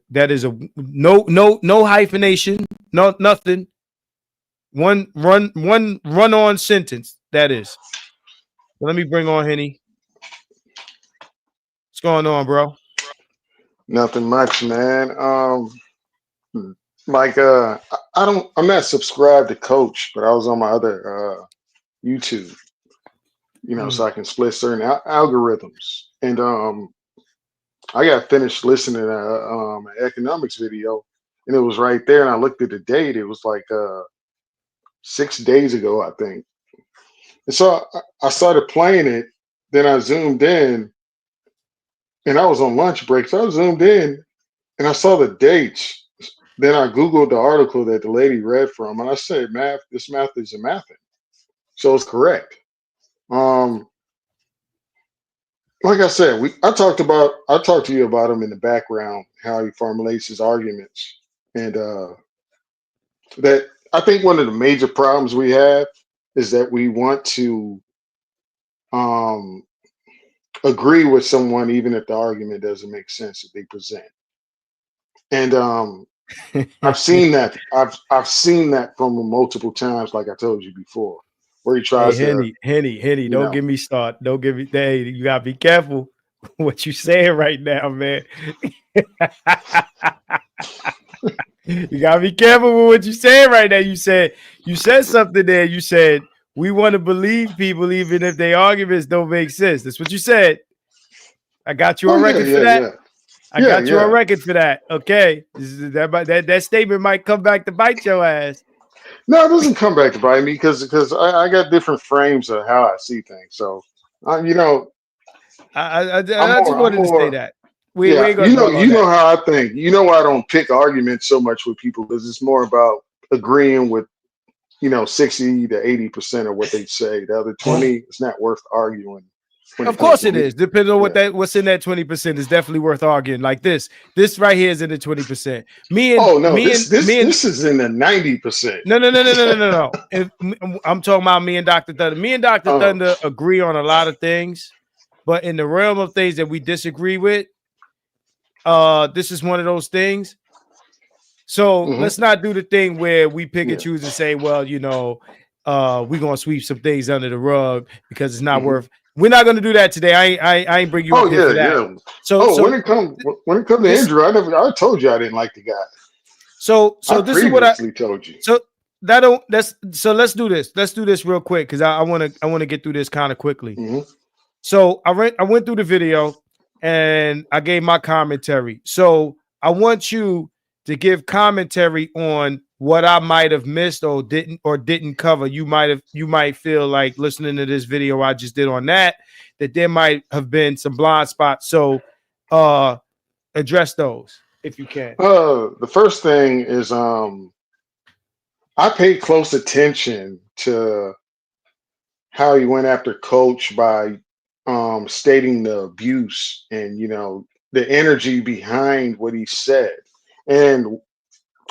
[SPEAKER 2] no hyphenation, no nothing. One run-on sentence. That is. Let me bring on Henny. What's going on, bro?
[SPEAKER 7] Nothing much, man. I'm not subscribed to Coach, but I was on my other YouTube, so I can split certain algorithms. And I got finished listening to an economics video, and it was right there. And I looked at the date; it was like 6 days ago, I think. And so I started playing it. Then I zoomed in, and I was on lunch break. So I zoomed in, and I saw the dates. Then I Googled the article that the lady read from, and I said, this math is a mathing. So it's correct. Like I said, I talked to you about him in the background, how he formulates his arguments. And that I think one of the major problems we have is that we want to agree with someone even if the argument doesn't make sense that they present. And I've seen that. I've seen that from him multiple times, like I told you before, where he tries
[SPEAKER 2] Henny, don't get me started. Don't give me. Hey, you gotta be careful what you saying right now, man. You gotta be careful with what you saying right now. You said something there. You said we want to believe people even if their arguments don't make sense. That's what you said. I got you on record for that. I got you on record for that. Okay, that statement might come back to bite your ass.
[SPEAKER 7] No, it doesn't come back to bite me because I got different frames of how I see things. So,
[SPEAKER 2] I just wanted to say that. We ain't gonna
[SPEAKER 7] you know how I think. You know why I don't pick arguments so much with people, because it's more about agreeing with 60 to 80% of what they say. The other 20, it's not worth arguing.
[SPEAKER 2] Of course it is. Depending on what's in that 20% is definitely worth arguing. Like this right here is in the 20%.
[SPEAKER 7] This is in the 90%.
[SPEAKER 2] No. I'm talking about me and Dr. Thunder. Me and Dr. Thunder agree on a lot of things, but in the realm of things that we disagree with, this is one of those things. So let's not do the thing where we pick and choose and say, well, we're gonna sweep some things under the rug because it's not worth. We're not gonna do that today. I ain't bring you up here for that.
[SPEAKER 7] Yeah. So when it comes to Andrew, I told you I didn't like the guy.
[SPEAKER 2] So this is what I
[SPEAKER 7] told you.
[SPEAKER 2] So let's do this. Let's do this real quick because I want to get through this kind of quickly. So I went through the video and I gave my commentary. So I want you to give commentary on what I might have missed or didn't cover. You might feel like listening to this video I just did on that there might have been some blind spots. So address those if you can.
[SPEAKER 7] The first thing is I paid close attention to how he went after Coach by stating the abuse and the energy behind what he said. And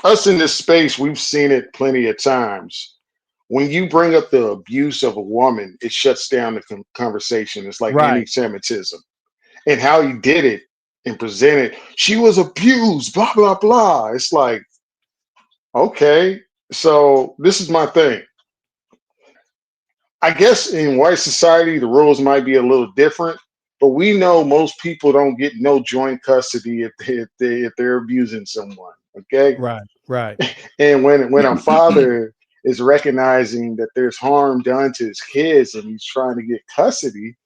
[SPEAKER 7] us in this space, we've seen it plenty of times. When you bring up the abuse of a woman, it shuts down the conversation. It's like anti-Semitism. And how he did it and presented, she was abused, blah, blah, blah. It's like, okay, so this is my thing. I guess in white society, the rules might be a little different, but we know most people don't get no joint custody if they're abusing someone. Okay.
[SPEAKER 2] Right.
[SPEAKER 7] And when a father is recognizing that there's harm done to his kids and he's trying to get custody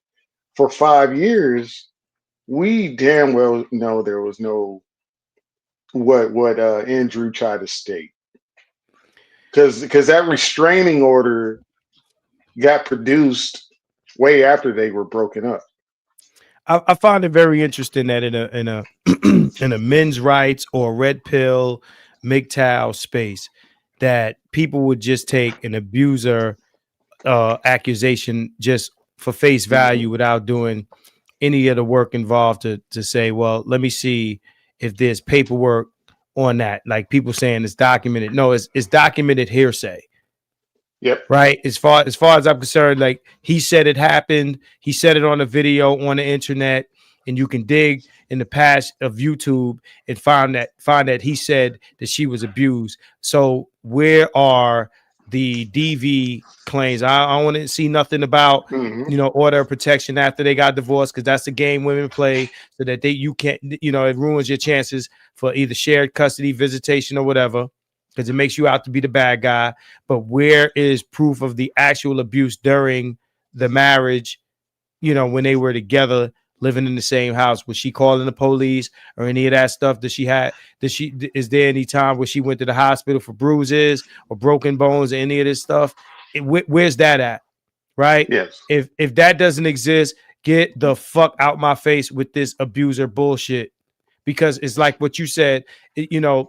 [SPEAKER 7] for 5 years, we damn well know there was no what Andrew tried to state, because that restraining order got produced way after they were broken up.
[SPEAKER 2] I find it very interesting that in a in a men's rights or red pill MGTOW space, that people would just take an abuser accusation just for face value without doing any of the work involved to say, well, let me see if there's paperwork on that. Like people saying it's documented. No, it's documented hearsay.
[SPEAKER 7] Yep.
[SPEAKER 2] Right. As far as I'm concerned, like he said it happened. He said it on a video on the internet, and you can dig in the past of YouTube and find that he said that she was abused. So where are the DV claims? I want to see nothing about order of protection after they got divorced, because that's the game women play, so that you can't, it ruins your chances for either shared custody, visitation, or whatever, because it makes you out to be the bad guy. But where is proof of the actual abuse during the marriage, when they were together, living in the same house? Was she calling the police or any of that stuff that she had? Is there any time where she went to the hospital for bruises or broken bones or any of this stuff? Where's that at? Right?
[SPEAKER 7] Yes.
[SPEAKER 2] If that doesn't exist, get the fuck out my face with this abuser bullshit. Because it's like what you said,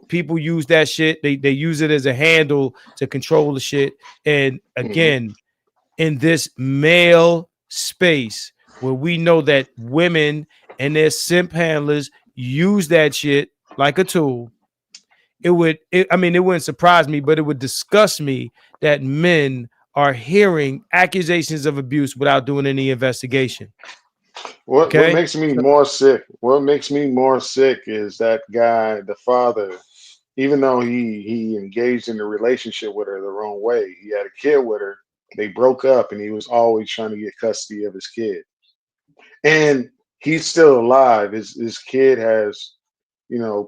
[SPEAKER 2] people use that shit. They use it as a handle to control the shit. And again, in this male space where we know that women and their simp handlers use that shit like a tool, it wouldn't surprise me, but it would disgust me that men are hearing accusations of abuse without doing any investigation.
[SPEAKER 7] What makes me more sick? What makes me more sick is that guy, the father, even though he engaged in a relationship with her the wrong way, he had a kid with her. They broke up, and he was always trying to get custody of his kid. And he's still alive. His kid has,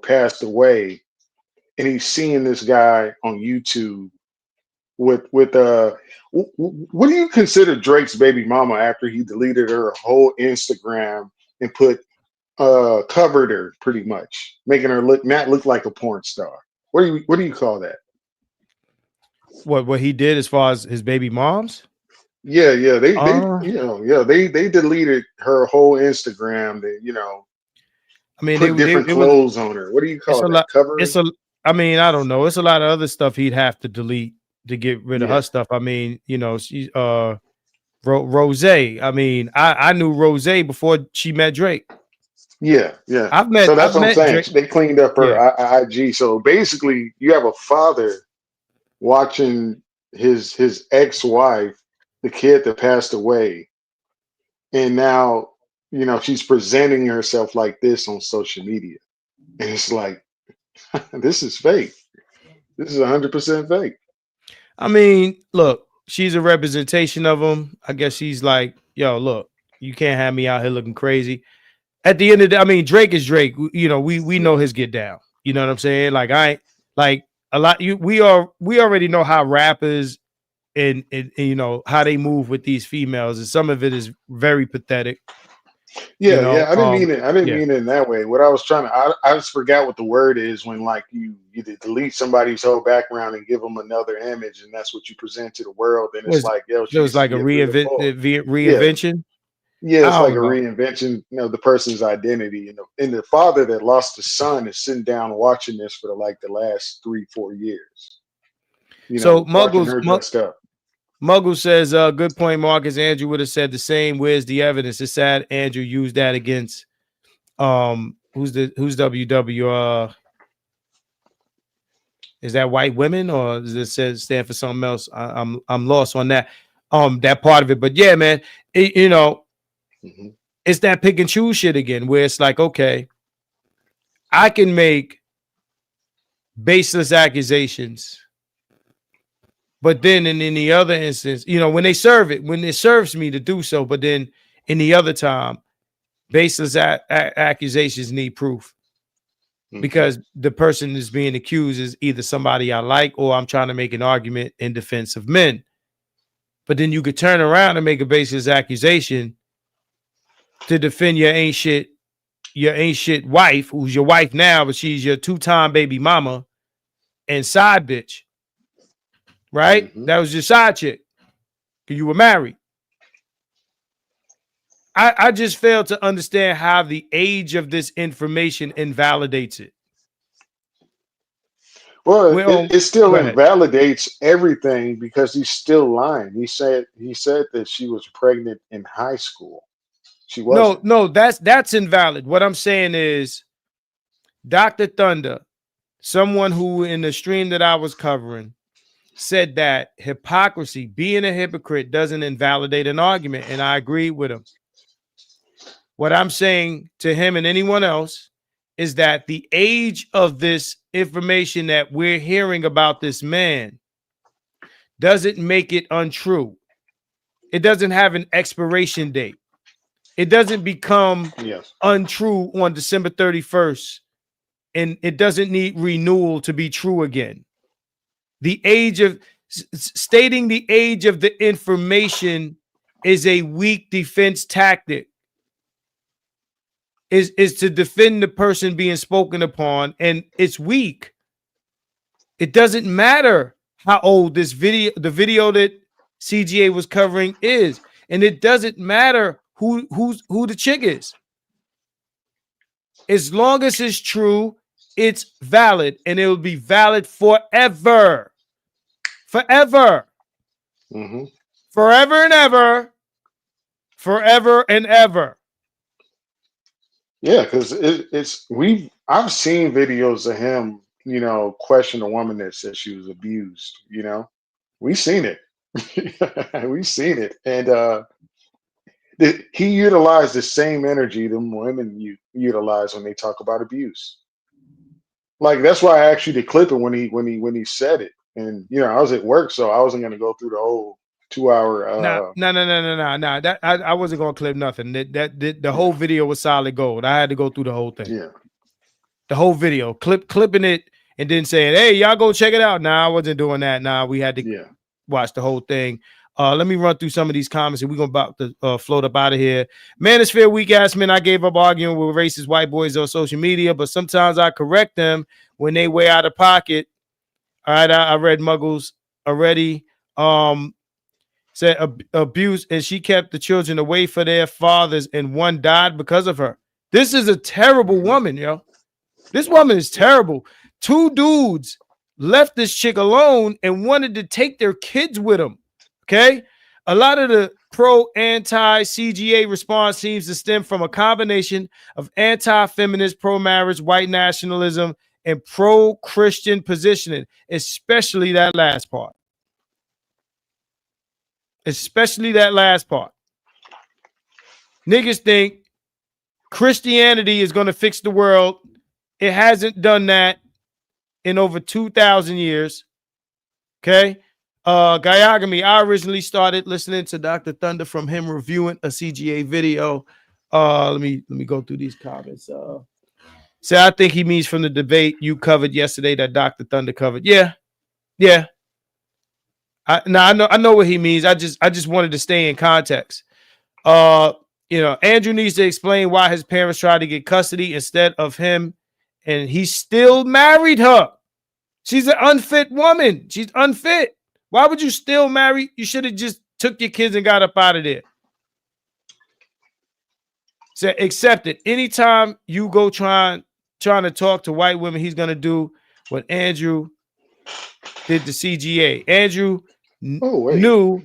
[SPEAKER 7] passed away, and he's seeing this guy on YouTube with what do you consider Drake's baby mama after he deleted her whole Instagram and covered her, pretty much making her look like a porn star? What do you call that?
[SPEAKER 2] What he did as far as his baby moms?
[SPEAKER 7] Yeah, they deleted her whole Instagram. They put different clothes on her. What do you call that? Covering?
[SPEAKER 2] I don't know. It's a lot of other stuff he'd have to delete to get rid of her stuff. She's Rose. I knew Rose before she met Drake.
[SPEAKER 7] Yeah. So that's what I'm saying. Drake. They cleaned up her IG. So basically, you have a father watching his ex-wife, the kid that passed away, and now she's presenting herself like this on social media, and it's like, this is fake. This is 100% fake.
[SPEAKER 2] Look, she's a representation of him. I guess she's like, yo, look, you can't have me out here looking crazy. At the end of the day, Drake is Drake. We know his get down. You know what I'm saying? Like, I ain't like a lot. We already know how rappers and how they move with these females, and some of it is very pathetic.
[SPEAKER 7] Yeah. I didn't mean it. I didn't mean it in that way. What I was trying to, I just forgot what the word is when like you delete somebody's whole background and give them another image, and that's what you present to the world. And it's like, yo,
[SPEAKER 2] it was like a reinvention.
[SPEAKER 7] Yeah, it's like a reinvention, the person's identity. And the father that lost his son is sitting down watching this for the last 3-4 years.
[SPEAKER 2] So
[SPEAKER 7] Muggle
[SPEAKER 2] says, good point, Marcus. Andrew would have said the same. Where's the evidence? It's sad Andrew used that against who's WW? Is that white women, or does it stand for something else? I'm lost on that part of it. But yeah, man, it's that pick and choose shit again, where it's like, okay, I can make baseless accusations, but then in the other instance, when it serves me to do so, but then in the other time, baseless accusations need proof, because the person is being accused is either somebody I like, or I'm trying to make an argument in defense of men. But then you could turn around and make a baseless accusation to defend your ain't shit your ain't shit wife, who's your wife now, but she's your 2-time baby mama and side bitch, right?
[SPEAKER 7] Mm-hmm.
[SPEAKER 2] That was your side chick because you were married. I just fail to understand how the age of this information invalidates it.
[SPEAKER 7] Well,
[SPEAKER 2] Well,
[SPEAKER 7] it still
[SPEAKER 2] go ahead.
[SPEAKER 7] invalidates everything because he's still lying. He said that she was pregnant in high school. She wasn't.
[SPEAKER 2] No, that's invalid. What I'm saying is Dr. Thunder, someone who in the stream that I was covering, said that hypocrisy, being a hypocrite, doesn't invalidate an argument. And I agree with him. What I'm saying to him and anyone else is that the age of this information that we're hearing about this man doesn't make it untrue. It doesn't have an expiration date. It doesn't become untrue on December 31st, and it doesn't need renewal to be true again. The age of stating the age of the information is a weak defense tactic. Is to defend the person being spoken upon, and it's weak. It doesn't matter how old the video that CGA was covering is, and it doesn't matter who the chick is. As long as it's true, it's valid, and it will be valid forever. Forever.
[SPEAKER 7] Mm-hmm.
[SPEAKER 2] Forever and ever. Forever and ever.
[SPEAKER 7] Yeah, because I've seen videos of him, question a woman that said she was abused. We've seen it. We've seen it, and he utilized the same energy the women utilize when they talk about abuse. Like that's why I asked you to clip it when he said it, and I was at work, so I wasn't going to go through the whole 2-hour.
[SPEAKER 2] No. That I wasn't gonna clip nothing. The whole video was solid gold. I had to go through the whole thing.
[SPEAKER 7] Yeah,
[SPEAKER 2] the whole video, clipping it, and then saying, "Hey, y'all go check it out." Nah, I wasn't doing that. Nah, we had to watch the whole thing. Let me run through some of these comments, and we're gonna about to float up out of here. Manosphere weak ass men. I gave up arguing with racist white boys on social media, but sometimes I correct them when they way out of pocket. All right, I read Muggles already. Said abuse, and she kept the children away from their fathers, and one died because of her. This is a terrible woman, yo. This woman is terrible. 2 dudes left this chick alone and wanted to take their kids with them. Okay, a lot of the pro-anti-CGA response seems to stem from a combination of anti-feminist, pro-marriage, white nationalism, and pro-Christian positioning, especially that last part. Especially that last part. Niggas think Christianity is going to fix the world. It hasn't done that in over 2,000 years. Okay. Gayagami, I originally started listening to Dr. Thunder from him reviewing a CGA video. Let me go through these comments. So I think he means from the debate you covered yesterday that Dr. Thunder covered. Yeah. I know what he means. I just wanted to stay in context. Andrew needs to explain why his parents tried to get custody instead of him, and he still married her. She's an unfit woman. She's unfit. Why would you still marry? You should have just took your kids and got up out of there. So accept it. Anytime you go trying to talk to white women, he's gonna do what Andrew did to CGA. Andrew knew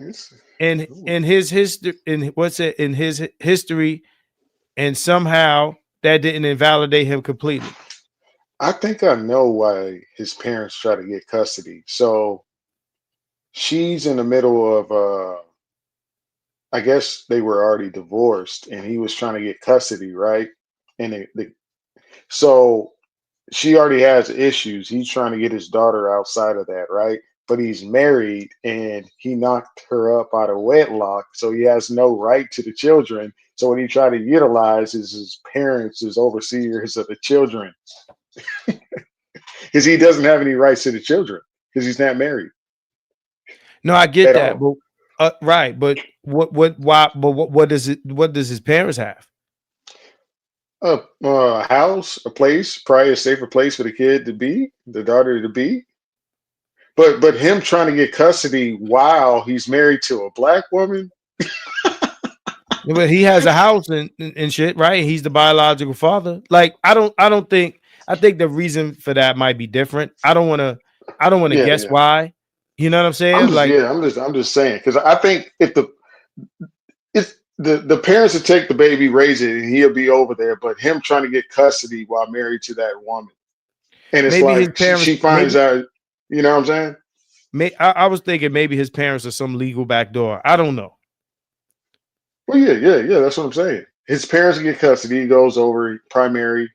[SPEAKER 2] in his history, in his history, and somehow that didn't invalidate him completely.
[SPEAKER 7] I think I know why his parents try to get custody. So she's in the middle of I guess they were already divorced, and he was trying to get custody, right? And so she already has issues. He's trying to get his daughter outside of that, right? But he's married, and he knocked her up out of wedlock, so he has no right to the children. So what he tried to utilize is his parents as overseers of the children, because he doesn't have any rights to the children because he's not married.
[SPEAKER 2] No, I get that, but right. But what does his parents have?
[SPEAKER 7] a house, a place, probably a safer place for the kid to be, the daughter to be. But him trying to get custody while he's married to a black woman.
[SPEAKER 2] But he has a house and shit, right? He's the biological father. Like, I think the reason for that might be different. I don't want to
[SPEAKER 7] Yeah,
[SPEAKER 2] guess
[SPEAKER 7] yeah.
[SPEAKER 2] why. You know what I'm saying? Like,
[SPEAKER 7] I'm just saying because I think if the parents would take the baby, raise it, and he'll be over there. But him trying to get custody while married to that woman, and it's
[SPEAKER 2] maybe his
[SPEAKER 7] like
[SPEAKER 2] parents,
[SPEAKER 7] she finds out. You know what I'm saying?
[SPEAKER 2] I was thinking maybe his parents are some legal backdoor. I don't know.
[SPEAKER 7] Well, yeah. That's what I'm saying. His parents get custody. He goes over primary.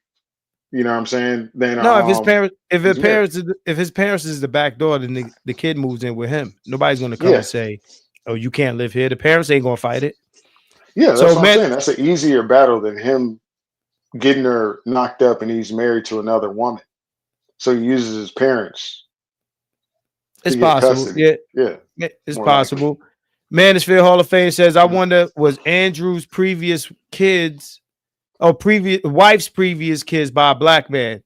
[SPEAKER 7] You know what I'm saying? Then
[SPEAKER 2] No, if
[SPEAKER 7] he's married.
[SPEAKER 2] if his parents is the back door, then the kid moves in with him. Nobody's gonna come
[SPEAKER 7] Yeah,
[SPEAKER 2] and say, "Oh, you can't live here." The parents ain't gonna fight it.
[SPEAKER 7] yeah. That's
[SPEAKER 2] So,
[SPEAKER 7] what I'm
[SPEAKER 2] man,
[SPEAKER 7] saying. That's an easier battle than him getting her knocked up and he's married to another woman. So he uses his parents to
[SPEAKER 2] it's
[SPEAKER 7] get
[SPEAKER 2] possible.
[SPEAKER 7] custody.
[SPEAKER 2] Yeah,
[SPEAKER 7] Yeah,
[SPEAKER 2] it's
[SPEAKER 7] more likely.
[SPEAKER 2] possible. Manosphere Hall of Fame says, "I wonder was Andrew's previous kids or previous wife's previous kids by a black man?"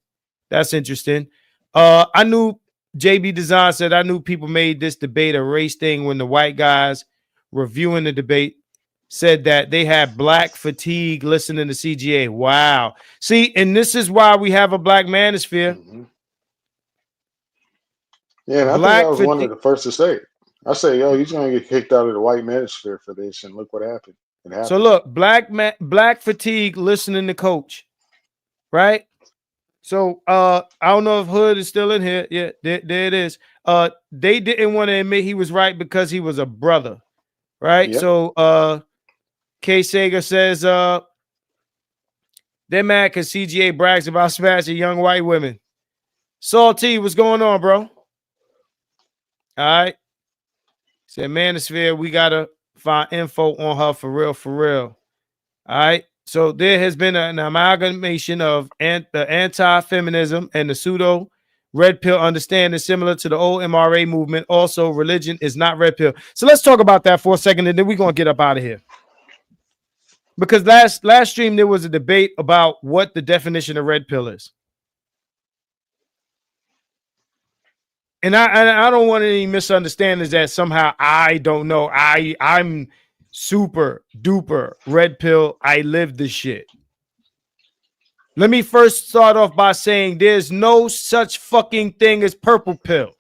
[SPEAKER 2] That's interesting. I knew JB Design said I knew people made this debate a race thing when the white guys reviewing the debate said that they had black fatigue listening to CGA. Wow. See, and this is why we have a black manosphere.
[SPEAKER 7] Hmm. Yeah, and I think I
[SPEAKER 2] Black
[SPEAKER 7] was one of
[SPEAKER 2] fatigue.
[SPEAKER 7] the first to say it. I say, yo, he's gonna get kicked out of the white manosphere for this, and look what happened. It
[SPEAKER 2] So
[SPEAKER 7] happened.
[SPEAKER 2] look, black fatigue listening to coach, right? So I don't know if Hood is still in here. Yeah, there it is. They didn't want to admit he was right because he was a brother, right?
[SPEAKER 7] Yep.
[SPEAKER 2] So K Sager says they're mad because CGA brags about smashing young white women. Saul T, what's going on, bro? All right. Said Manosphere, we gotta find info on her for real, for real. All right. So there has been an amalgamation of the anti-feminism and the pseudo red pill understanding similar to the old MRA movement. Also, religion is not red pill. So let's talk about that for a second, and then we're gonna get up out of here. Because last stream there was a debate about what the definition of red pill is. And I don't want any misunderstandings that somehow I don't know. I'm super duper red pill. I live this shit. Let me first start off by saying there's no such fucking thing as purple pill.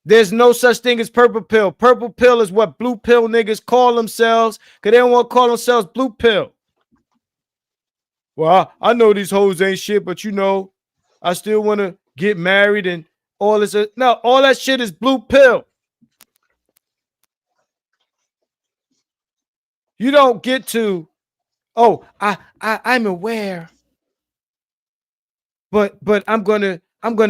[SPEAKER 2] There's no such thing as purple pill. Purple pill is what blue pill niggas call themselves because they don't want to call themselves blue pill. Well, I know these hoes ain't shit, but you know, I still want to get married and all this. No, all that shit is blue pill. You don't get to, oh, I'm aware, but I'm gonna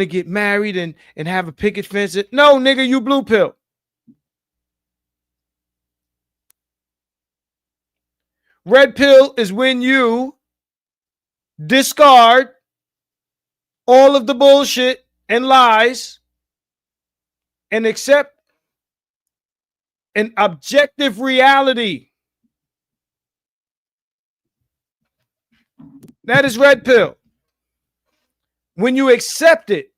[SPEAKER 2] get married and have a picket fence. No, nigga, you blue pill. Red pill is when you discard all of the bullshit and lies and accept an objective reality. That is red pill. When you accept it,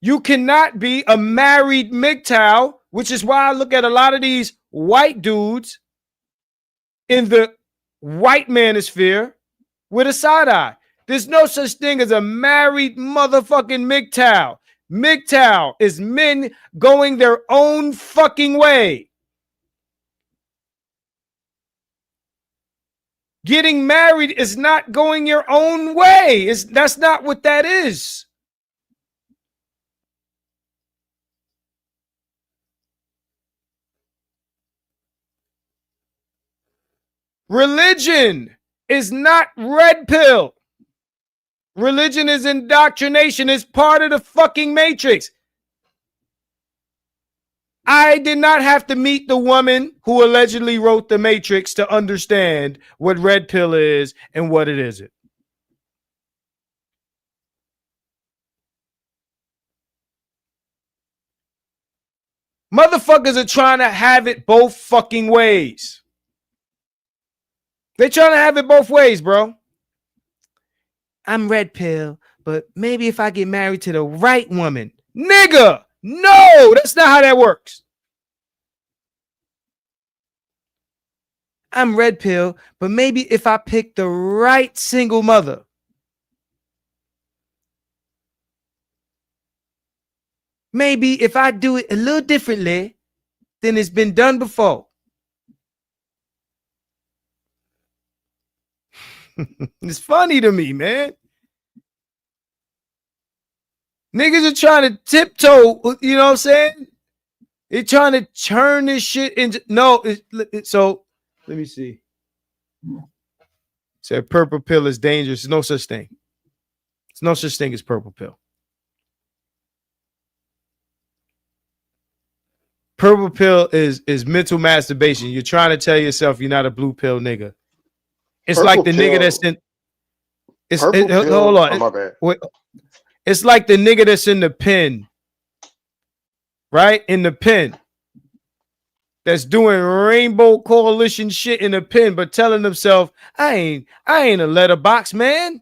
[SPEAKER 2] you cannot be a married MGTOW, which is why I look at a lot of these white dudes in the white manosphere with a side eye. There's no such thing as a married motherfucking MGTOW. MGTOW is men going their own fucking way. Getting married is not going your own way. That's not what that is. Religion is not red pill. Religion is indoctrination. It's part of the fucking matrix. I did not have to meet the woman who allegedly wrote the Matrix to understand what red pill is and what it isn't. Motherfuckers are trying to have it both fucking ways. They're trying to have it both ways, bro. I'm red pill, but maybe if I get married to the right woman. Nigga, no, that's not how that works. I'm red pill, but maybe if I pick the right single mother. Maybe if I do it a little differently than it's been done before. It's funny to me, man. Niggas are trying to tiptoe, you know what I'm saying? They're trying to turn this shit into so let me see. Said purple pill is dangerous. There's no such thing. There's no such thing as purple pill. Purple pill is mental masturbation. You're trying to tell yourself you're not a blue pill nigga. It's
[SPEAKER 7] Purple
[SPEAKER 2] like the
[SPEAKER 7] pill,
[SPEAKER 2] nigga that's in.
[SPEAKER 7] pill,
[SPEAKER 2] Hold on.
[SPEAKER 7] Oh, my bad.
[SPEAKER 2] It's like the nigga that's in the pen, right? In the pen. That's doing rainbow coalition shit in the pen, but telling himself, I ain't a letterbox man.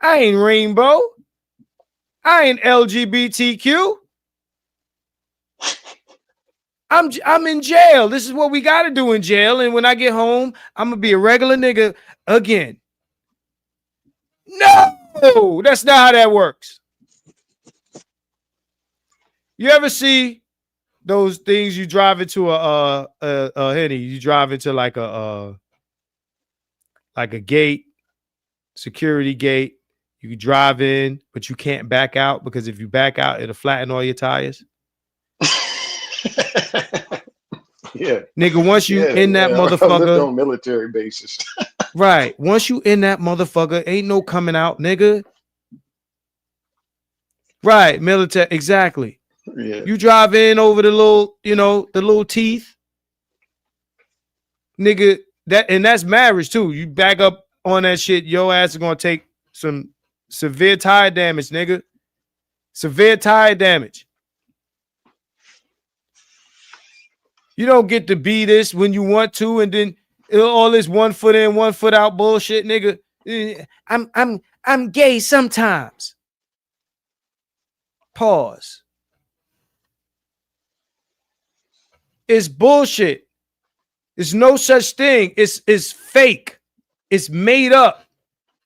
[SPEAKER 2] I ain't rainbow. I ain't LGBTQ. I'm in jail. This is what we got to do in jail. And when I get home, I'm gonna be a regular nigga again. No, that's not how that works. You ever see those things you drive into a Henny? You drive into like a gate, security gate. You drive in, but you can't back out because if you back out, it'll flatten all your tires.
[SPEAKER 7] Yeah,
[SPEAKER 2] nigga. Once you in that motherfucker
[SPEAKER 7] on military bases,
[SPEAKER 2] right? Once you in that motherfucker, ain't no coming out, nigga. Right, military, exactly.
[SPEAKER 7] Yeah,
[SPEAKER 2] You drive in over the little, the little teeth, nigga. That's marriage too. You back up on that shit, your ass is gonna take some severe tire damage, nigga. Severe tire damage. You don't get to be this when you want to, and then all this 1 foot in, 1 foot out bullshit, nigga. I'm gay sometimes. Pause. It's bullshit. There's no such thing. It's fake. It's made up.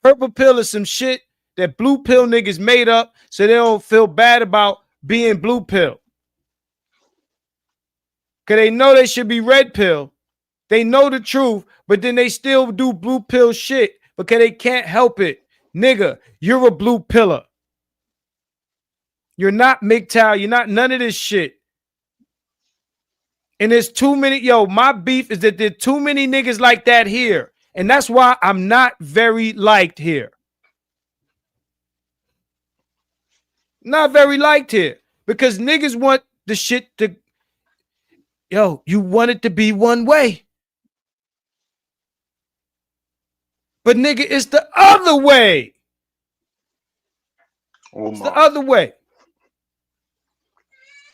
[SPEAKER 2] Purple pill is some shit that blue pill niggas made up so they don't feel bad about being blue pill. Because they know they should be red pill. They know the truth, but then they still do blue pill shit because they can't help it. Nigga, you're a blue pillar. You're not MGTOW. You're not none of this shit. And there's too many. My beef is that there's too many niggas like that here. And that's why I'm not very liked here. Not very liked here. Because niggas want the shit to... you want it to be one way. But nigga, it's the other way.
[SPEAKER 7] Omar.
[SPEAKER 2] It's the other way.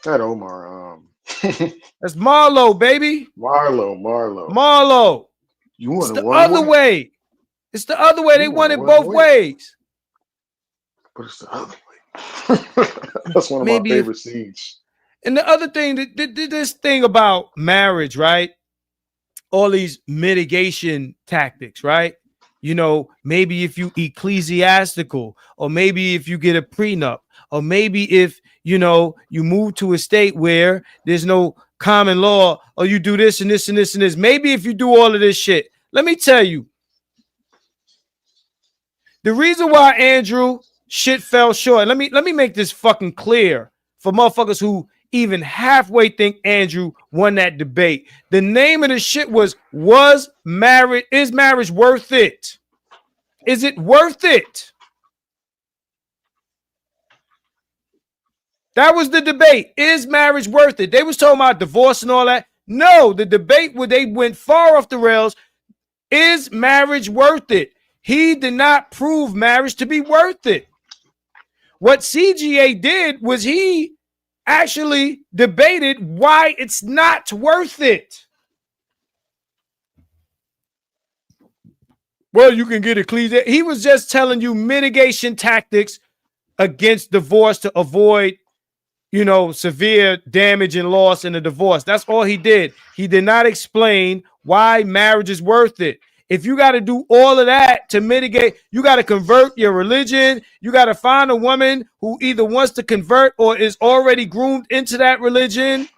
[SPEAKER 7] That Omar.
[SPEAKER 2] That's Marlo, baby.
[SPEAKER 7] Marlo. You want
[SPEAKER 2] it's the other way. It's the other way. They want it both ways.
[SPEAKER 7] But it's the other way. That's one of my favorite scenes.
[SPEAKER 2] And the other thing, this thing about marriage, right? All these mitigation tactics, right? Maybe if you ecclesiastical, or maybe if you get a prenup, or maybe if, you move to a state where there's no common law, or you do this and this and this and this. Maybe if you do all of this shit, let me tell you, the reason why Andrew shit fell short. Let me make this fucking clear for motherfuckers who even halfway think Andrew won that debate. The name of the shit is marriage worth it? Is it worth it? That was the debate. Is marriage worth it? They was talking about divorce and all that. No, the debate where they went far off the rails. Is marriage worth it? He did not prove marriage to be worth it. What CGA did was he actually debated why it's not worth it. Well, you can get ecclesia. He was just telling you mitigation tactics against divorce to avoid, severe damage and loss in a divorce. That's all he did. He did not explain why marriage is worth it. If you got to do all of that to mitigate, you got to convert your religion. You got to find a woman who either wants to convert or is already groomed into that religion.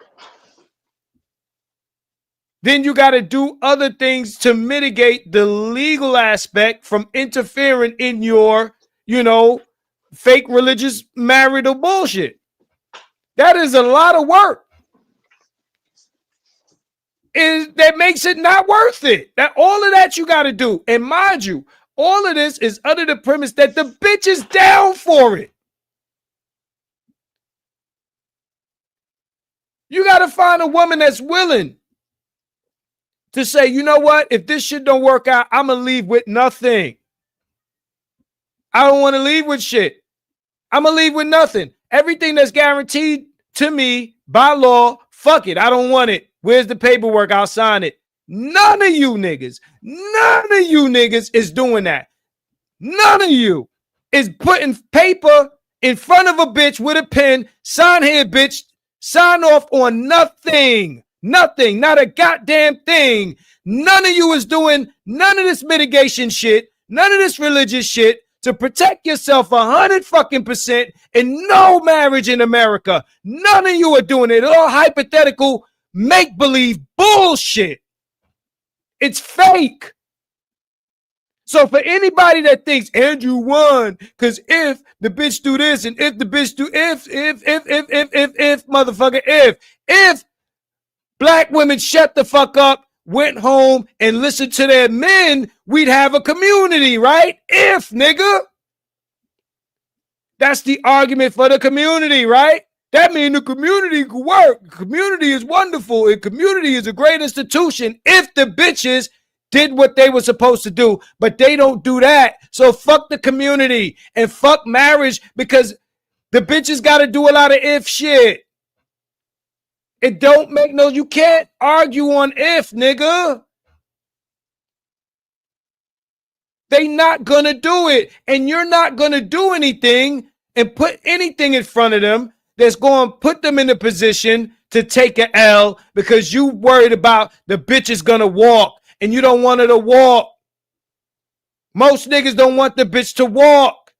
[SPEAKER 2] Then you got to do other things to mitigate the legal aspect from interfering in your, fake religious marital bullshit. That is a lot of work. That makes it not worth it. That all of that you got to do. And mind you, all of this is under the premise that the bitch is down for it. You got to find a woman that's willing to say, you know what? If this shit don't work out, I'm going to leave with nothing. I don't want to leave with shit. I'm going to leave with nothing. Everything that's guaranteed to me by law, fuck it. I don't want it. Where's the paperwork? I'll sign it. None of you niggas is doing that. None of you is putting paper in front of a bitch with a pen. Sign here, bitch. Sign off on nothing. Nothing, not a goddamn thing. None of you is doing none of this mitigation shit, none of this religious shit to protect yourself 100% and no marriage in America. None of you are doing it. All hypothetical make-believe bullshit. It's fake. So for anybody that thinks Andrew won, because if the bitch do this and if the bitch do if black women shut the fuck up, went home, and listened to their men, we'd have a community, right? If, nigga. That's the argument for the community, right? That means the community could work. Community is wonderful. And community is a great institution if the bitches did what they were supposed to do. But they don't do that. So fuck the community and fuck marriage because the bitches got to do a lot of if shit. It don't make you can't argue on if, nigga. They not gonna do it. And you're not gonna do anything and put anything in front of them that's going to put them in a position to take an L because you worried about the bitch is gonna walk and you don't want her to walk. Most niggas don't want the bitch to walk.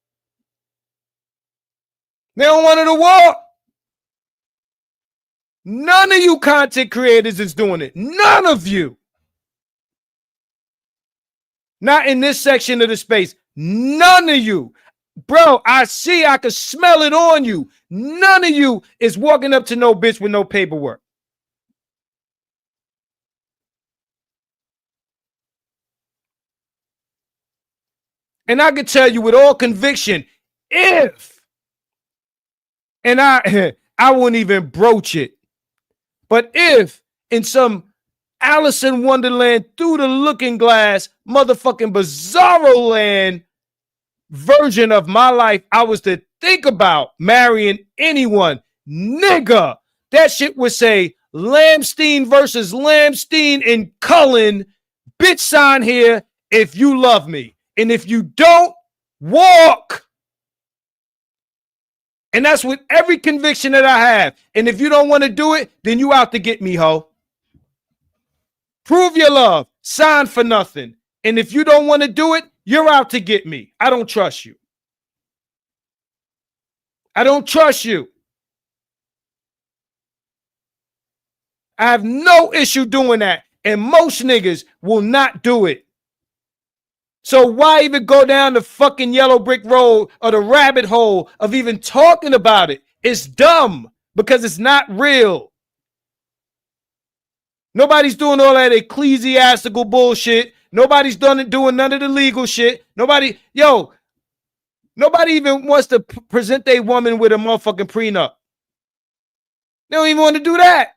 [SPEAKER 2] They don't want her to walk. None of you content creators is doing it. None of you. Not in this section of the space. None of you. Bro, I can smell it on you. None of you is walking up to no bitch with no paperwork. And I can tell you with all conviction, if, and I wouldn't even broach it, but if in some Alice in Wonderland through the looking glass motherfucking bizarro land version of my life, I was to think about marrying anyone, nigga, that shit would say Lamstein versus Lamstein in Cullen, bitch sign here if you love me. And if you don't, walk. And that's with every conviction that I have. And if you don't want to do it, then you out to get me, ho. Prove your love. Sign for nothing. And if you don't want to do it, you're out to get me. I don't trust you. I don't trust you. I have no issue doing that. And most niggas will not do it. So why even go down the fucking yellow brick road or the rabbit hole of even talking about it? It's dumb because it's not real. Nobody's doing all that ecclesiastical bullshit. Nobody's doing none of the legal shit. Nobody even wants to present a woman with a motherfucking prenup. They don't even want to do that.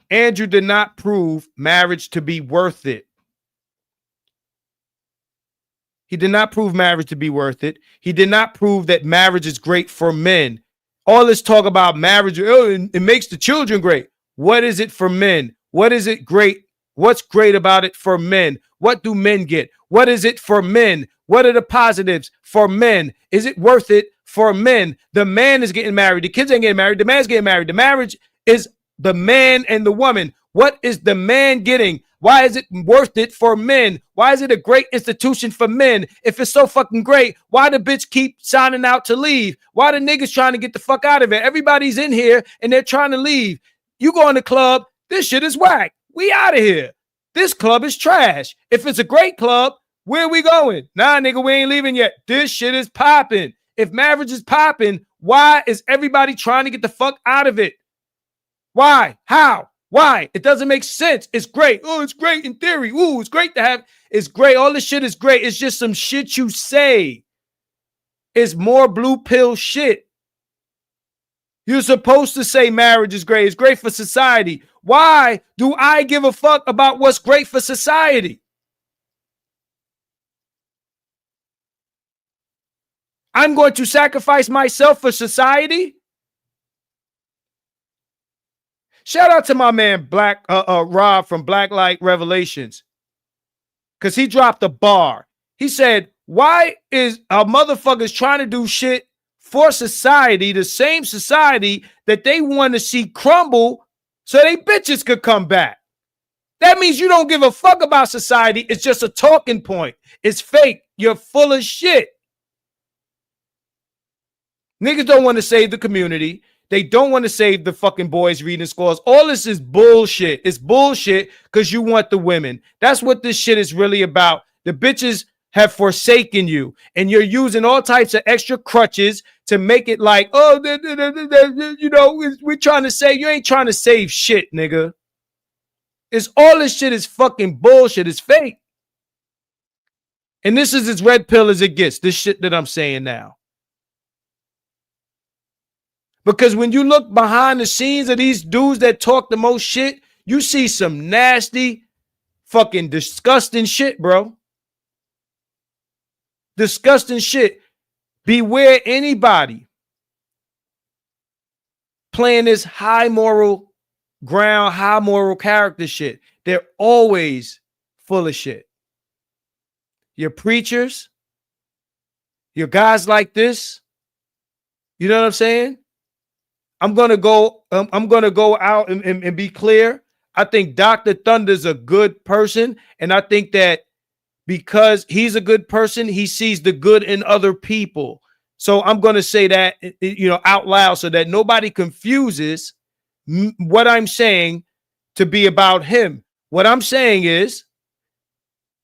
[SPEAKER 2] Andrew did not prove marriage to be worth it. He did not prove marriage to be worth it. He did not prove that marriage is great for men. All this talk about marriage, oh, it makes the children great. What is it for men? What is it great? What's great about it for men? What do men get? What is it for men? What are the positives for men? Is it worth it for men? The man is getting married. The kids ain't getting married. The man's getting married. The marriage is the man and the woman. What is the man getting? Why is it worth it for men? Why is it a great institution for men? If it's so fucking great, why the bitch keep signing out to leave? Why the niggas trying to get the fuck out of it? Everybody's in here and they're trying to leave. You go in the club, this shit is whack. We out of here. This club is trash. If it's a great club, where are we going? Nah, nigga, we ain't leaving yet. This shit is popping. If marriage is popping, why is everybody trying to get the fuck out of it? Why? How? Why? It doesn't make sense. It's great. Oh, it's great in theory. Ooh, it's great to have. It's great. All this shit is great. It's just some shit you say. It's more blue pill shit. You're supposed to say marriage is great. It's great for society. Why do I give a fuck about what's great for society? I'm going to sacrifice myself for society. Shout out to my man Rob from Blacklight Revelations, because he dropped a bar. He said, why is our motherfuckers trying to do shit for society, the same society that they want to see crumble so they bitches could come back? That means you don't give a fuck about society. It's just a talking point. It's fake. You're full of shit. Niggas don't want to save the community. They don't want to save the fucking boys' reading scores. All this is bullshit. It's bullshit because you want the women. That's what this shit is really about. The bitches have forsaken you, and you're using all types of extra crutches to make it like, oh, you know, we're trying to save. You ain't trying to save shit, nigga. It's all this shit is fucking bullshit. It's fake. And this is as red pill as it gets, this shit that I'm saying now. Because when you look behind the scenes of these dudes that talk the most shit, you see some nasty, fucking disgusting shit, bro. Disgusting shit. Beware anybody playing this high moral ground, high moral character shit. They're always full of shit. Your preachers, your guys like this, you know what I'm saying? I'm gonna go out and be clear. I think Dr. Thunder's a good person, and I think that because he's a good person, he sees the good in other people. So I'm gonna say that, you know, out loud so that nobody confuses what I'm saying to be about him. What I'm saying is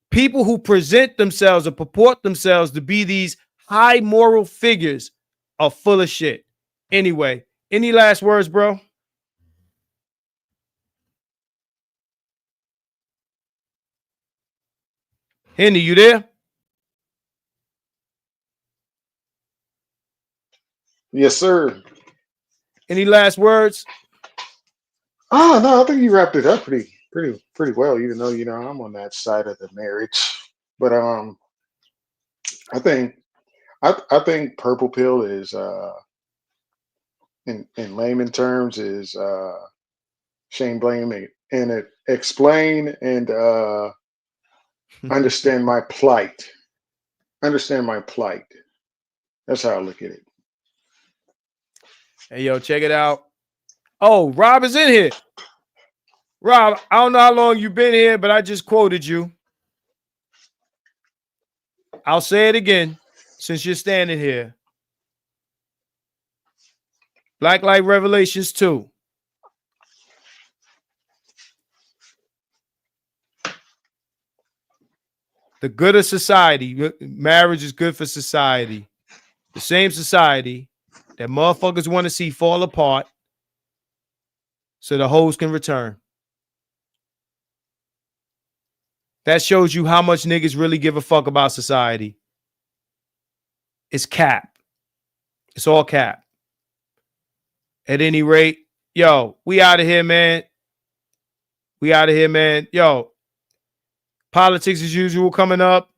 [SPEAKER 2] people who present themselves or purport themselves to be these high moral figures are full of shit. Anyway. Any last words, bro? Henry, you there?
[SPEAKER 7] Yes, sir.
[SPEAKER 2] Any last words?
[SPEAKER 7] Oh no, I think you wrapped it up pretty well. Even though I'm on that side of the marriage, but I think I think purple pill is in layman terms is shame, blame, and it explain and understand my plight. Understand my plight. That's how I look at it.
[SPEAKER 2] Hey, yo, check it out. Oh, Rob is in here. Rob, I don't know how long you've been here, but I just quoted you. I'll say it again since you're standing here. Blacklight Revelations 2. The good of society. Marriage is good for society. The same society that motherfuckers want to see fall apart so the hoes can return. That shows you how much niggas really give a fuck about society. It's cap. It's all cap. At any rate, yo, we out of here, man. We out of here, man. Yo, politics as usual coming up.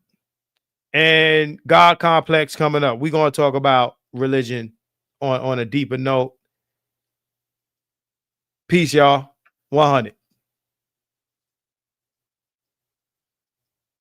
[SPEAKER 2] and God complex coming up. We're going to talk about religion on a deeper note. Peace, y'all. 100.